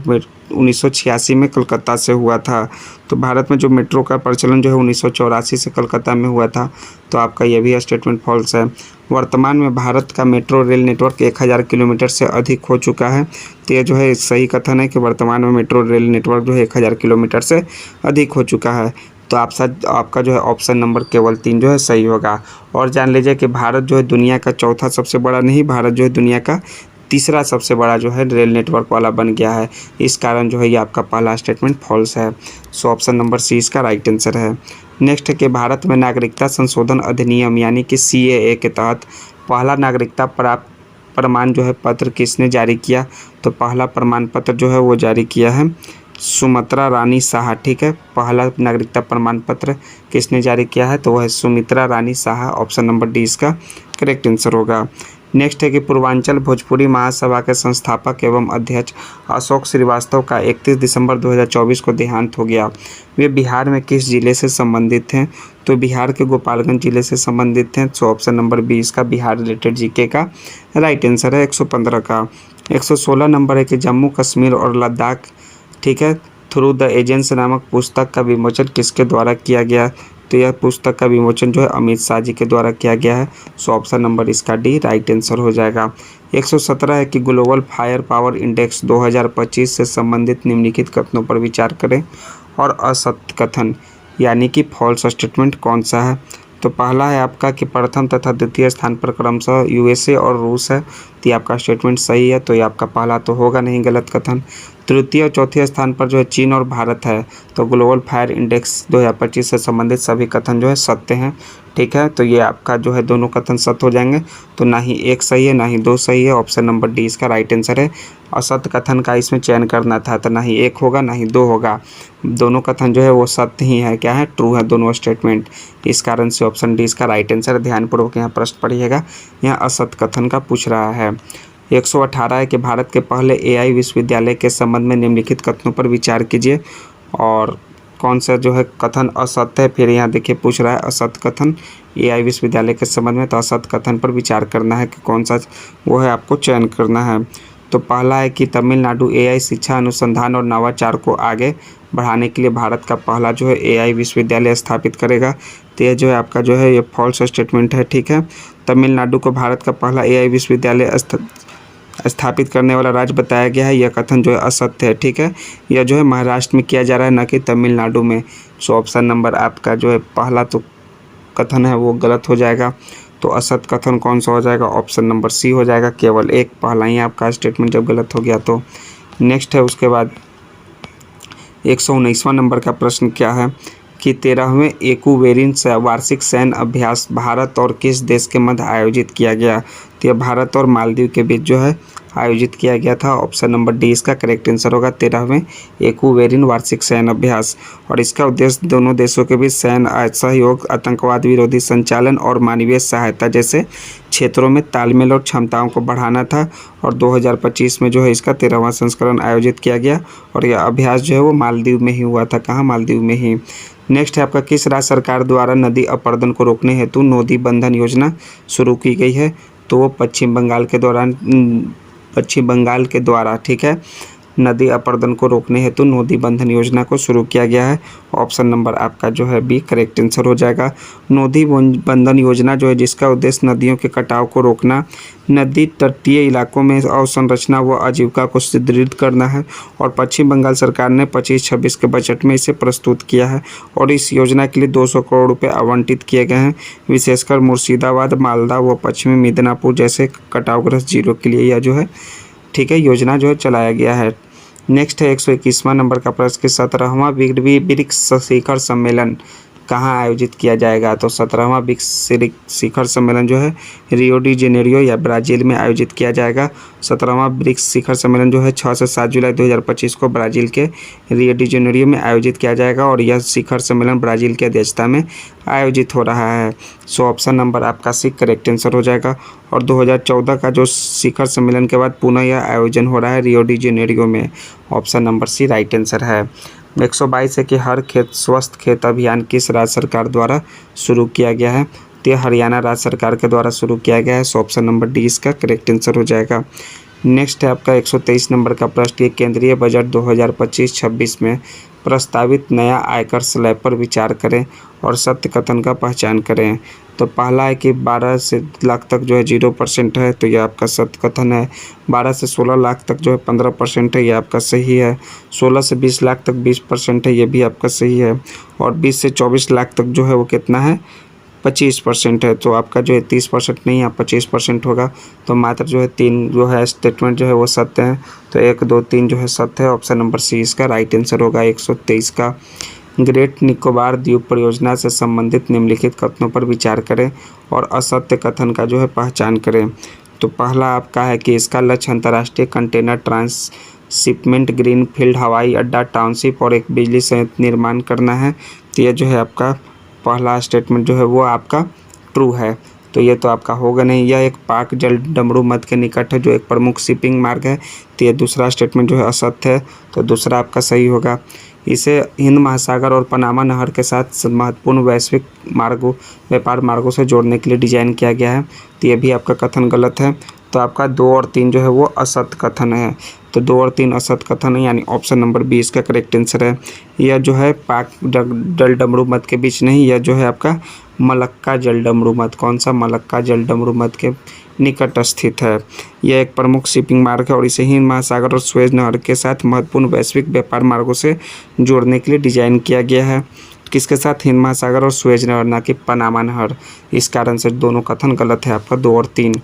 1986 में कलकत्ता से हुआ था। तो भारत में जो मेट्रो का परिचालन जो है 1984 से कलकत्ता में हुआ था। तो आपका यह भी स्टेटमेंट फॉल्स है। वर्तमान में भारत का मेट्रो रेल नेटवर्क 1000 किलोमीटर से अधिक हो चुका है। तो यह जो है सही कथन है कि वर्तमान में मेट्रो रेल नेटवर्क जो है 1000 किलोमीटर से अधिक हो चुका है। तो आपका जो है ऑप्शन नंबर केवल 3 जो है सही होगा। और जान लीजिए कि भारत जो है दुनिया का चौथा सबसे बड़ा नहीं, भारत जो है दुनिया का तीसरा सबसे बड़ा जो है रेल नेटवर्क वाला बन गया है। इस कारण जो है ये आपका पहला स्टेटमेंट फॉल्स है। सो ऑप्शन नंबर सी इसका राइट आंसर है। नेक्स्ट है कि भारत में नागरिकता संशोधन अधिनियम यानी कि CAA के तहत पहला नागरिकता प्राप्त प्रमाण जो है पत्र किसने जारी किया? तो पहला प्रमाण पत्र जो है वो जारी किया है सुमित्रा रानी साहा। ठीक है, पहला नागरिकता प्रमाण पत्र किसने जारी किया है? तो वह है सुमित्रा रानी साहा। ऑप्शन नंबर डी इसका करेक्ट आंसर होगा। नेक्स्ट है कि पूर्वांचल भोजपुरी महासभा के संस्थापक एवं अध्यक्ष अशोक श्रीवास्तव का 31 दिसंबर 2024 को देहांत हो गया। वे बिहार में किस जिले से संबंधित हैं? तो बिहार के गोपालगंज जिले से संबंधित हैं। सो ऑप्शन नंबर बी इसका बिहार रिलेटेड जीके का राइट आंसर है 115 का। 116 नंबर है कि जम्मू कश्मीर और लद्दाख, ठीक है, थ्रू द एजेंट्स नामक पुस्तक का विमोचन किसके द्वारा किया गया? तो यह पुस्तक का विमोचन जो है अमित शाह जी के द्वारा किया गया है। सो ऑप्शन नंबर इसका डी राइट आंसर हो जाएगा। 117 है कि ग्लोबल फायर पावर इंडेक्स 2025 से संबंधित निम्नलिखित कथनों पर विचार करें और असत्य कथन यानी कि फॉल्स स्टेटमेंट कौन सा है? तो पहला है आपका कि प्रथम तथा द्वितीय स्थान पर क्रमशः USA और रूस है। तो ये आपका स्टेटमेंट सही है। तो ये आपका पहला तो होगा नहीं गलत कथन। तृतीय और चौथे स्थान पर जो है चीन और भारत है। तो ग्लोबल फायर इंडेक्स 2025 से संबंधित सभी कथन जो है सत्य हैं। ठीक है, तो ये आपका जो है दोनों कथन सत्य हो जाएंगे। तो ना ही एक सही है ना ही दो सही है। ऑप्शन नंबर डी इसका राइट आंसर है। असत्य कथन का इसमें चयन करना था, तो ना ही एक होगा ना ही दो होगा। दोनों कथन जो है वो सत्य ही है, क्या है, ट्रू है दोनों स्टेटमेंट। इस कारण से ऑप्शन डी इसका राइट आंसर। ध्यानपूर्वक यहाँ प्रश्न पढ़िएगा, यहाँ असत्य कथन का पूछ रहा है। 118 है कि भारत के पहले AI विश्वविद्यालय के संबंध में निम्नलिखित कथनों पर विचार कीजिए और कौन सा जो है कथन असत्य है। फिर यहाँ देखिए पूछ रहा है असत्य कथन AI विश्वविद्यालय के संबंध में, तो असत्य कथन पर विचार करना है कि कौन सा वो है, आपको चयन करना है। तो पहला है कि तमिलनाडु AI शिक्षा अनुसंधान और नवाचार को आगे बढ़ाने के लिए भारत का पहला जो है AI विश्वविद्यालय स्थापित करेगा। तो ये जो है आपका जो है ये फॉल्स स्टेटमेंट है। ठीक है, तमिलनाडु को भारत का पहला AI विश्वविद्यालय स्थापित करने वाला राज्य बताया गया है। यह कथन जो है असत्य है। ठीक है, यह जो है महाराष्ट्र में किया जा रहा है, न कि तमिलनाडु में। सो ऑप्शन नंबर आपका जो है पहला तो कथन है वो गलत हो जाएगा। तो असत्य कथन कौन सा हो जाएगा? ऑप्शन नंबर सी हो जाएगा। केवल एक पहला ही आपका स्टेटमेंट जब गलत हो गया तो। नेक्स्ट है उसके बाद 119वां नंबर का प्रश्न क्या है कि 13वें एक्वेरिन वार्षिक सैन्य अभ्यास भारत और किस देश के मध्य आयोजित किया गया। तो यह भारत और मालदीव के बीच जो है आयोजित किया गया था। ऑप्शन नंबर डी इसका करेक्ट आंसर होगा, 13वें एक्वेरिन वार्षिक सैन्य अभ्यास। और इसका उद्देश्य दोनों देशों के बीच सैन्य सहयोग, आतंकवाद विरोधी संचालन और मानवीय सहायता जैसे क्षेत्रों में तालमेल और क्षमताओं को बढ़ाना था। और 2025 में जो है इसका 13वां संस्करण आयोजित किया गया और यह अभ्यास जो है वो मालदीव में ही हुआ था। कहाँ? मालदीव में ही। नेक्स्ट है आपका, किस राज्य सरकार द्वारा नदी अपरदन को रोकने हेतु नोदी बंधन योजना शुरू की गई है। तो वो पश्चिम बंगाल के द्वारा ठीक है, नदी अपरदन को रोकने हेतु नोदी बंधन योजना को शुरू किया गया है। ऑप्शन नंबर आपका जो है बी करेक्ट आंसर हो जाएगा। नोदी बंधन योजना जो है जिसका उद्देश्य नदियों के कटाव को रोकना, नदी तटीय इलाकों में अवसंरचना व आजीविका को सुदृढ़ करना है। और पश्चिम बंगाल सरकार ने 25-26 के बजट में इसे प्रस्तुत किया है और इस योजना के लिए 200 करोड़ रुपये आवंटित किए गए हैं, विशेषकर मुर्शिदाबाद, मालदा व पश्चिमी मिदनापुर जैसे कटावग्रस्त जिलों के लिए यह जो है ठीक है योजना जो है चलाया गया है। नेक्स्ट है 121वां नंबर का प्रश्न कि 17वां ब्रिक्स शिखर सम्मेलन कहाँ आयोजित किया जाएगा। तो 17वां ब्रिक्स शिखर सम्मेलन जो है रियो डी जेनेरियो या ब्राज़ील में आयोजित किया जाएगा। 17वां ब्रिक्स शिखर सम्मेलन जो है 6 से 7 जुलाई 2025 को ब्राज़ील के रियो डी जेनेरियो में आयोजित किया जाएगा और यह शिखर सम्मेलन ब्राज़ील की अध्यक्षता में आयोजित हो रहा है। सो ऑप्शन नंबर आपका सी करेक्ट आंसर हो जाएगा। और 2014 का जो शिखर सम्मेलन के बाद पुनः यह आयोजन हो रहा है रियो डी जेनेरियो में। Option number C right answer है। 122 है कि हर खेत स्वस्थ खेत अभियान किस राज्य सरकार द्वारा शुरू किया गया है। तो यह हरियाणा राज्य सरकार के द्वारा शुरू किया गया है। सो ऑप्शन नंबर डी इसका करेक्ट आंसर हो जाएगा। नेक्स्ट है आपका 123 नंबर का प्रश्न, ये केंद्रीय बजट 2025-26 में प्रस्तावित नया आयकर स्लैब पर विचार करें और सत्य कथन का पहचान करें। तो पहला है कि 12 से लाख तक जो है 0% है, तो यह आपका सत्य कथन है। 12 से 16 लाख तक जो है 15% है, ये आपका सही है। 16 से 20 लाख तक 20% है, ये भी आपका सही है। और 20 से 24 लाख तक जो है वो कितना है 25% है। तो आपका जो है 30% नहीं है 25% होगा। तो मात्र जो है 3 जो है स्टेटमेंट जो है वो सत्य है। तो 1, 2, 3 जो है सत्य है। ऑप्शन नंबर सी इसका राइट आंसर होगा 123 का। ग्रेट निकोबार द्वीप परियोजना से संबंधित निम्नलिखित कथनों पर विचार करें और असत्य कथन का जो है पहचान करें। तो पहला आपका है कि इसका लक्ष्य अंतर्राष्ट्रीय कंटेनर ट्रांसशिपमेंट, ग्रीन फील्ड हवाई अड्डा, टाउनशिप और एक बिजली संयंत्र निर्माण करना है। तो ये जो है आपका पहला स्टेटमेंट जो है वो आपका ट्रू है। तो ये तो आपका होगा नहीं। यह एक पाक जल डमरू मध्य के निकट है जो एक प्रमुख शिपिंग मार्ग है। तो ये दूसरा स्टेटमेंट जो है असत्य है। तो दूसरा आपका सही होगा। इसे हिंद महासागर और पनामा नहर के साथ महत्वपूर्ण वैश्विक व्यापार मार्गों से जोड़ने के लिए डिज़ाइन किया गया है। तो ये भी आपका कथन गलत है। तो आपका 2 और 3 जो है वो असत्य कथन है। तो 2 और 3 असत्य कथन है, यानी ऑप्शन नंबर बी इसका करेक्ट आंसर है। यह जो है पाक जल डमरू मध्य के बीच नहीं, यह जो है आपका मलक्का जल डमरू मध्य, कौन सा मलक्का जल डमरू मध्य के निकट स्थित है। यह एक प्रमुख शिपिंग मार्ग है और इसे हिंद महासागर और सुएज नहर के साथ महत्वपूर्ण वैश्विक व्यापार मार्गों से जोड़ने के लिए डिज़ाइन किया गया है। किसके साथ? हिंद महासागर और सुएज नहर, ना कि पनामा नहर। इस कारण से दोनों कथन गलत है आपका 2 और 3।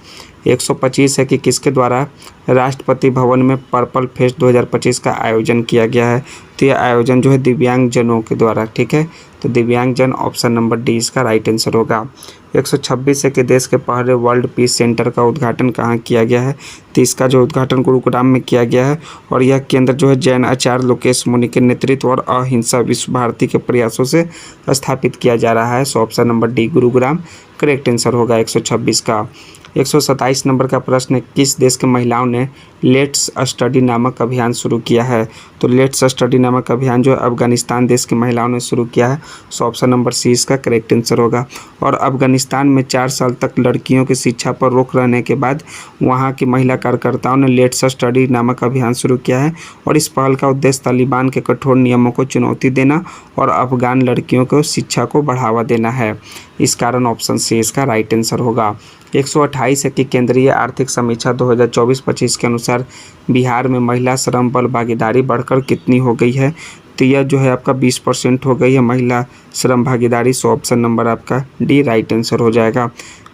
125 है कि किसके द्वारा राष्ट्रपति भवन में पर्पल फेस्ट 2025 का आयोजन किया गया है। तो यह आयोजन जो है दिव्यांगजनों के द्वारा, ठीक है। तो दिव्यांगजन, ऑप्शन नंबर डी इसका राइट आंसर होगा। 126 है कि देश के पहले वर्ल्ड पीस सेंटर का उद्घाटन कहाँ किया गया है। तो इसका जो उद्घाटन गुरुग्राम में किया गया है और यह केंद्र जो है जैन आचार्य लोकेश मुनि के नेतृत्व और अहिंसा विश्व भारती के प्रयासों से स्थापित किया जा रहा है। So option number D Gurugram correct answer होगा 126 का। 127 नंबर का प्रश्न है, किस देश के महिलाओं ने लेट्स स्टडी नामक अभियान शुरू किया है। तो लेट्स स्टडी नामक अभियान जो है अफगानिस्तान देश की महिलाओं ने शुरू किया है। सो ऑप्शन नंबर सी इसका करेक्ट आंसर होगा। और अफगानिस्तान में 4 साल तक लड़कियों की शिक्षा पर रोक रहने के बाद वहां की महिला कार्यकर्ताओं ने लेट्स स्टडी नामक अभियान शुरू किया है और इस पहल का उद्देश्य तालिबान के कठोर नियमों को चुनौती देना और अफगान लड़कियों को शिक्षा को बढ़ावा देना है। इस कारण ऑप्शन सी इसका राइट आंसर होगा। 128 है कि केंद्रीय आर्थिक समीक्षा 2024-25 के अनुसार बिहार में महिला श्रम बल भागीदारी बढ़कर कितनी हो गई है। तो यह जो है आपका 20% हो गई है महिला श्रम भागीदारी। सो ऑप्शन नंबर आपका डी राइट आंसर हो जाएगा।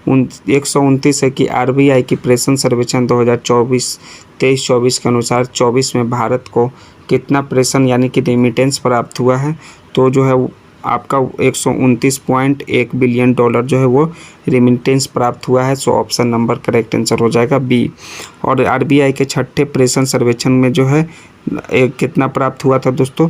129 है कि आरबीआई की प्रेषण सर्वेक्षण 2023-24 के अनुसार 24 में भारत को कितना प्रेषण यानी कि रेमिटेंस प्राप्त हुआ है, तो जो है आपका 129.1 बिलियन डॉलर जो है वो रेमिटेंस प्राप्त हुआ है। So option number correct answer हो जाएगा बी। और आरबीआई के छठे प्रेषण सर्वेक्षण में जो है कितना प्राप्त हुआ था दोस्तों,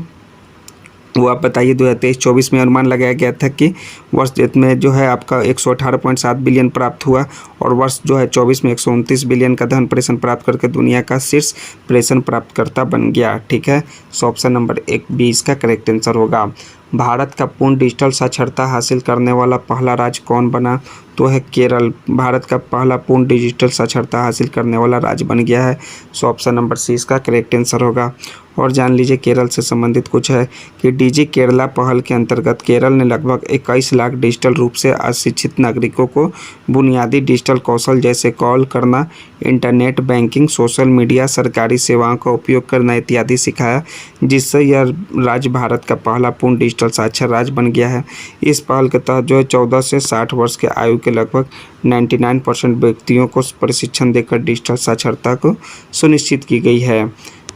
वो आप बताइए। 2023-24 में अनुमान लगाया गया था कि वर्ष में जो है आपका 118.7 बिलियन प्राप्त हुआ, और वर्ष जो है 24 में 129 बिलियन का धन प्रेषण प्राप्त करके दुनिया का शीर्ष प्रेषण प्राप्तकर्ता बन गया। ठीक है, सो ऑप्शन नंबर 1 इसका करेक्ट आंसर होगा। भारत का पूर्ण डिजिटल साक्षरता हासिल करने वाला पहला राज्य कौन बना, तो है केरल। भारत का पहला पूर्ण डिजिटल साक्षरता हासिल करने वाला राज्य बन गया है। सो ऑप्शन नंबर सी इसका करेक्ट आंसर होगा। और जान लीजिए केरल से संबंधित कुछ है कि डीजी केरला पहल के अंतर्गत केरल ने लगभग 21 लाख डिजिटल रूप से अशिक्षित नागरिकों को बुनियादी डिजिटल कौशल जैसे कॉल करना, इंटरनेट बैंकिंग, सोशल मीडिया, सरकारी सेवाओं का उपयोग करना इत्यादि सिखाया, जिससे यह राज्य भारत का पहला पूर्ण डिजिटल साक्षर राज्य बन गया है। इस पहल के तहत जो है 14 से 60 वर्ष के आयु के लगभग 99% व्यक्तियों को प्रशिक्षण देकर डिजिटल साक्षरता को सुनिश्चित की गई है।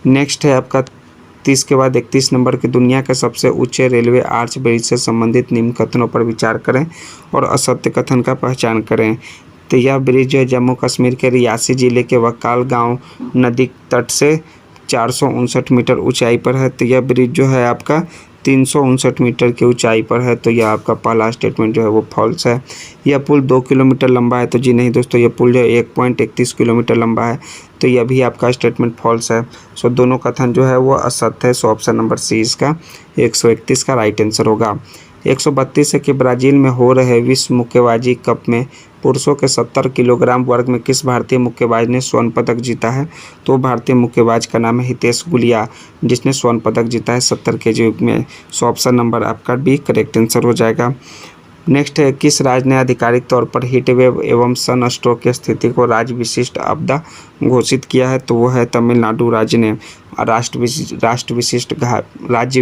नेक्स्ट है आपका 30 के बाद 31 नंबर की दुनिया के सबसे ऊंचे रेलवे आर्च ब्रिज से संबंधित निम्न कथनों पर विचार करें और असत्य कथन का पहचान करें। तो यह ब्रिज जो है जम्मू कश्मीर के रियासी जिले के वकाल गांव नदी तट से 459 मीटर ऊंचाई पर है। तो यह ब्रिज जो है आपका 359 मीटर की ऊंचाई पर है। तो यह आपका पहला स्टेटमेंट जो है वो फॉल्स है। यह पुल 2 किलोमीटर लंबा है, तो जी नहीं दोस्तों, यह पुल जो है 1.31 किलोमीटर लंबा है। तो यह भी आपका स्टेटमेंट फॉल्स है। सो दोनों कथन जो है वो असत्य है। सो ऑप्शन नंबर सी इसका 131 का राइट आंसर होगा। 132 है कि ब्राज़ील में हो रहे विश्व मुक्केबाजी कप में पुरुषों के 70 किलोग्राम वर्ग में किस भारतीय मुक्केबाज ने स्वर्ण पदक जीता है, तो भारतीय मुक्केबाज का नाम है हितेश गुलिया, जिसने स्वर्ण पदक जीता है 70 केजी में। सो ऑप्शन नंबर आपका बी करेक्ट आंसर हो जाएगा। नेक्स्ट है किस राज्य ने आधिकारिक तौर पर हीट वेव एवं सन स्ट्रोक की स्थिति को राज्य विशिष्ट आपदा घोषित किया है, तो वो है तमिलनाडु राज्य ने राज्य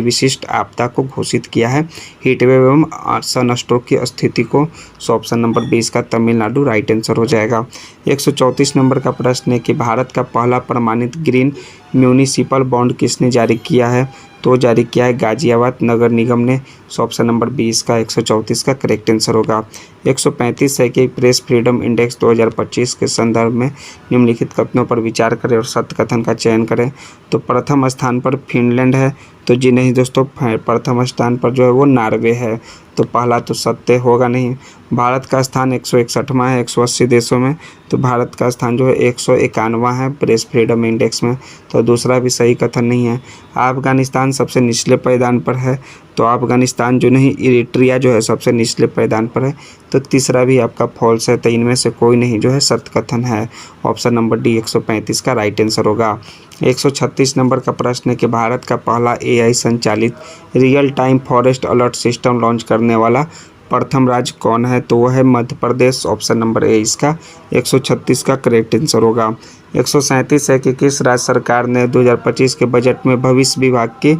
विशिष्ट आपदा को घोषित किया है हीट वेव एवं सन स्ट्रोक की स्थिति को। सो ऑप्शन नंबर 20 का तमिलनाडु राइट आंसर हो जाएगा। 134 नंबर का प्रश्न है कि भारत का पहला प्रमाणित ग्रीन म्यूनिसिपल बॉन्ड किसने जारी किया है, तो जारी किया है गाजियाबाद नगर निगम ने। सो ऑप्शन नंबर 20 का 134 का करेक्ट आंसर होगा। 135 है कि प्रेस फ्रीडम इंडेक्स 2025 के संदर्भ में निम्नलिखित कथनों पर विचार करें और सत्य कथन का चयन करें। तो प्रथम स्थान पर फिनलैंड है, तो जी नहीं दोस्तों, प्रथम स्थान पर जो है वो नॉर्वे है। तो पहला तो सत्य होगा नहीं। भारत का स्थान 161वां है 180 देशों में, तो भारत का स्थान जो है 191वां है प्रेस फ्रीडम इंडेक्स में। तो दूसरा भी सही कथन नहीं है। अफगानिस्तान सबसे निचले पायदान पर है, तो अफगानिस्तान जो नहीं, इरिट्रिया जो है सबसे निचले पायदान पर है। तो तीसरा भी आपका फॉल्स है। तो इनमें से कोई नहीं जो है सत्य कथन है। ऑप्शन नंबर डी 135 का राइट आंसर होगा। 136 नंबर का प्रश्न है कि भारत का पहला AI संचालित real time forest alert system launch करने वाला प्रथम राज्य कौन है, तो वह है Madhya Pradesh. Option number A इसका 136 का करेक्ट आंसर होगा। 137 है कि किस राज्य सरकार ने 2025 के बजट में भविष्य विभाग की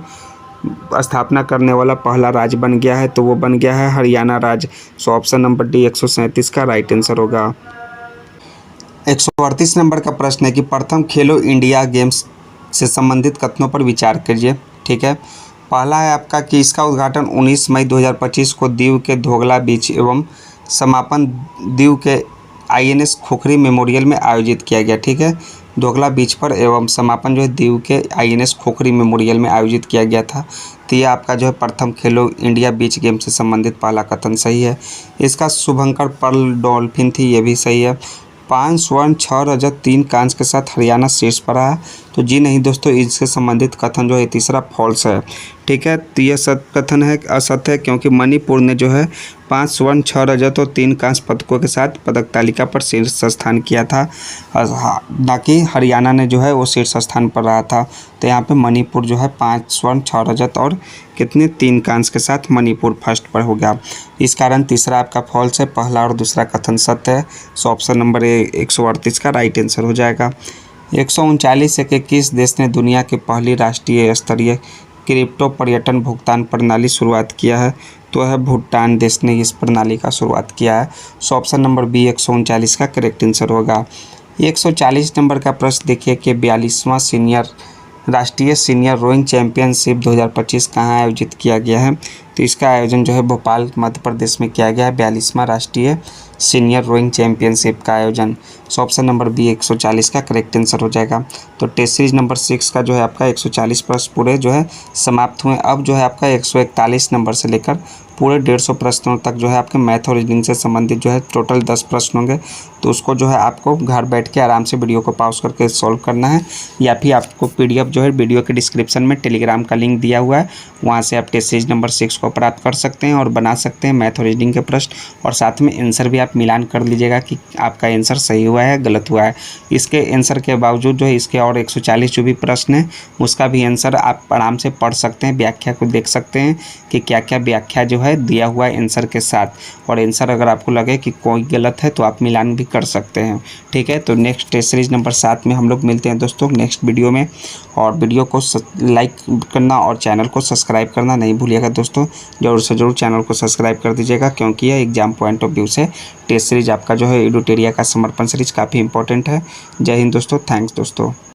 स्थापना करने वाला पहला राज्य बन गया है, तो वो बन गया है हरियाणा राज्य। सो ऑप्शन नंबर डी 137 का राइट आंसर होगा। 138 नंबर का प्रश्न है कि प्रथम खेलो इंडिया गेम्स से संबंधित कथनों पर विचार कीजिए। ठीक है, पहला है आपका कि इसका उद्घाटन 19 मई 2025 को दीव के धोगला बीच एवं समापन दीव के INS खोखरी मेमोरियल में आयोजित किया गया। ठीक है, धोगला बीच पर एवं समापन जो है दीव के INS खोखरी मेमोरियल में आयोजित किया गया था। तो ये आपका जो है प्रथम खेलो इंडिया बीच गेम से संबंधित पहला कथन सही है। इसका शुभंकर पर्ल डॉल्फिन थी, ये भी सही है। 5 स्वर्ण 6 रजत 3 कांस्य के साथ हरियाणा शीर्ष पर रहा। तो जी नहीं दोस्तों, इससे संबंधित कथन जो है तीसरा फॉल्स है। ठीक है, तो यह सत्य कथन है, असत्य है, क्योंकि मणिपुर ने जो है 5 स्वर्ण 6 रजत और 3 कांस्य पदकों के साथ पदक तालिका पर शीर्ष स्थान किया था, ना कि हरियाणा ने जो है वो शीर्ष स्थान पर रहा था। तो यहाँ पे मणिपुर जो है 5 स्वर्ण 6 रजत और कितने 3 कांस्य के साथ मणिपुर फर्स्ट पर हो गया। इस कारण तीसरा आपका फॉल्स है, पहला और दूसरा कथन सत्य है। सो ऑप्शन नंबर ए 138 का राइट आंसर हो जाएगा। 139 है कि किस देश ने दुनिया की पहली राष्ट्रीय स्तरीय क्रिप्टो पर्यटन भुगतान प्रणाली शुरुआत किया है, तो है भूटान देश ने इस प्रणाली का शुरुआत किया है। सो ऑप्शन नंबर बी 139 का करेक्ट आंसर होगा। 140 नंबर का प्रश्न देखिए कि 42वां सीनियर राष्ट्रीय सीनियर रोइंग चैंपियनशिप 2025 कहाँ आयोजित किया गया है? तो इसका आयोजन जो है भोपाल मध्य प्रदेश में किया गया है। 42वां राष्ट्रीय सीनियर रोइंग चैंपियनशिप का आयोजन। सो ऑप्शन नंबर बी 140 का करेक्ट आंसर हो जाएगा। तो टेस्ट सीरीज नंबर 6 का जो है आपका 140 प्रश्न पूरे जो है समाप्त हुए। अब जो है आपका 141 नंबर से लेकर पूरे 150 प्रश्नों तक जो है आपके मैथ और रीजनिंग से संबंधित जो है टोटल 10 प्रश्न होंगे। तो उसको जो है आपको घर बैठ के आराम से वीडियो को पॉज करके सॉल्व करना है, या फिर आपको पीडीएफ जो है वीडियो के डिस्क्रिप्शन में टेलीग्राम का लिंक दिया हुआ है, वहाँ से आप टेस्ट सीरीज नंबर 6 को प्राप्त कर सकते हैं और बना सकते हैं मैथ और रीजनिंग के प्रश्न। और साथ में आंसर भी आप मिलान कर लीजिएगा कि आपका आंसर सही हुआ है गलत हुआ है। इसके आंसर के बावजूद जो है इसके और 140 जो भी प्रश्न है उसका भी आंसर आप आराम से पढ़ सकते हैं, व्याख्या को देख सकते हैं कि क्या क्या व्याख्या जो है दिया हुआ है आंसर के साथ। और आंसर अगर आपको लगे कि कोई गलत है तो आप मिलान भी कर सकते हैं। ठीक है, तो नेक्स्ट टेस्ट सीरीज नंबर 7 में हम लोग मिलते हैं दोस्तों नेक्स्ट वीडियो में। और वीडियो को लाइक करना और चैनल को सब्सक्राइब करना नहीं भूलिएगा दोस्तों। ज़रूर से ज़रूर चैनल को सब्सक्राइब कर दीजिएगा, क्योंकि यह एग्जाम पॉइंट ऑफ व्यू से टेस्ट सीरीज आपका जो है एडुटेरिया का समर्पण सीरीज काफ़ी इंपॉर्टेंट है। जय हिंद दोस्तों, थैंक्स दोस्तों।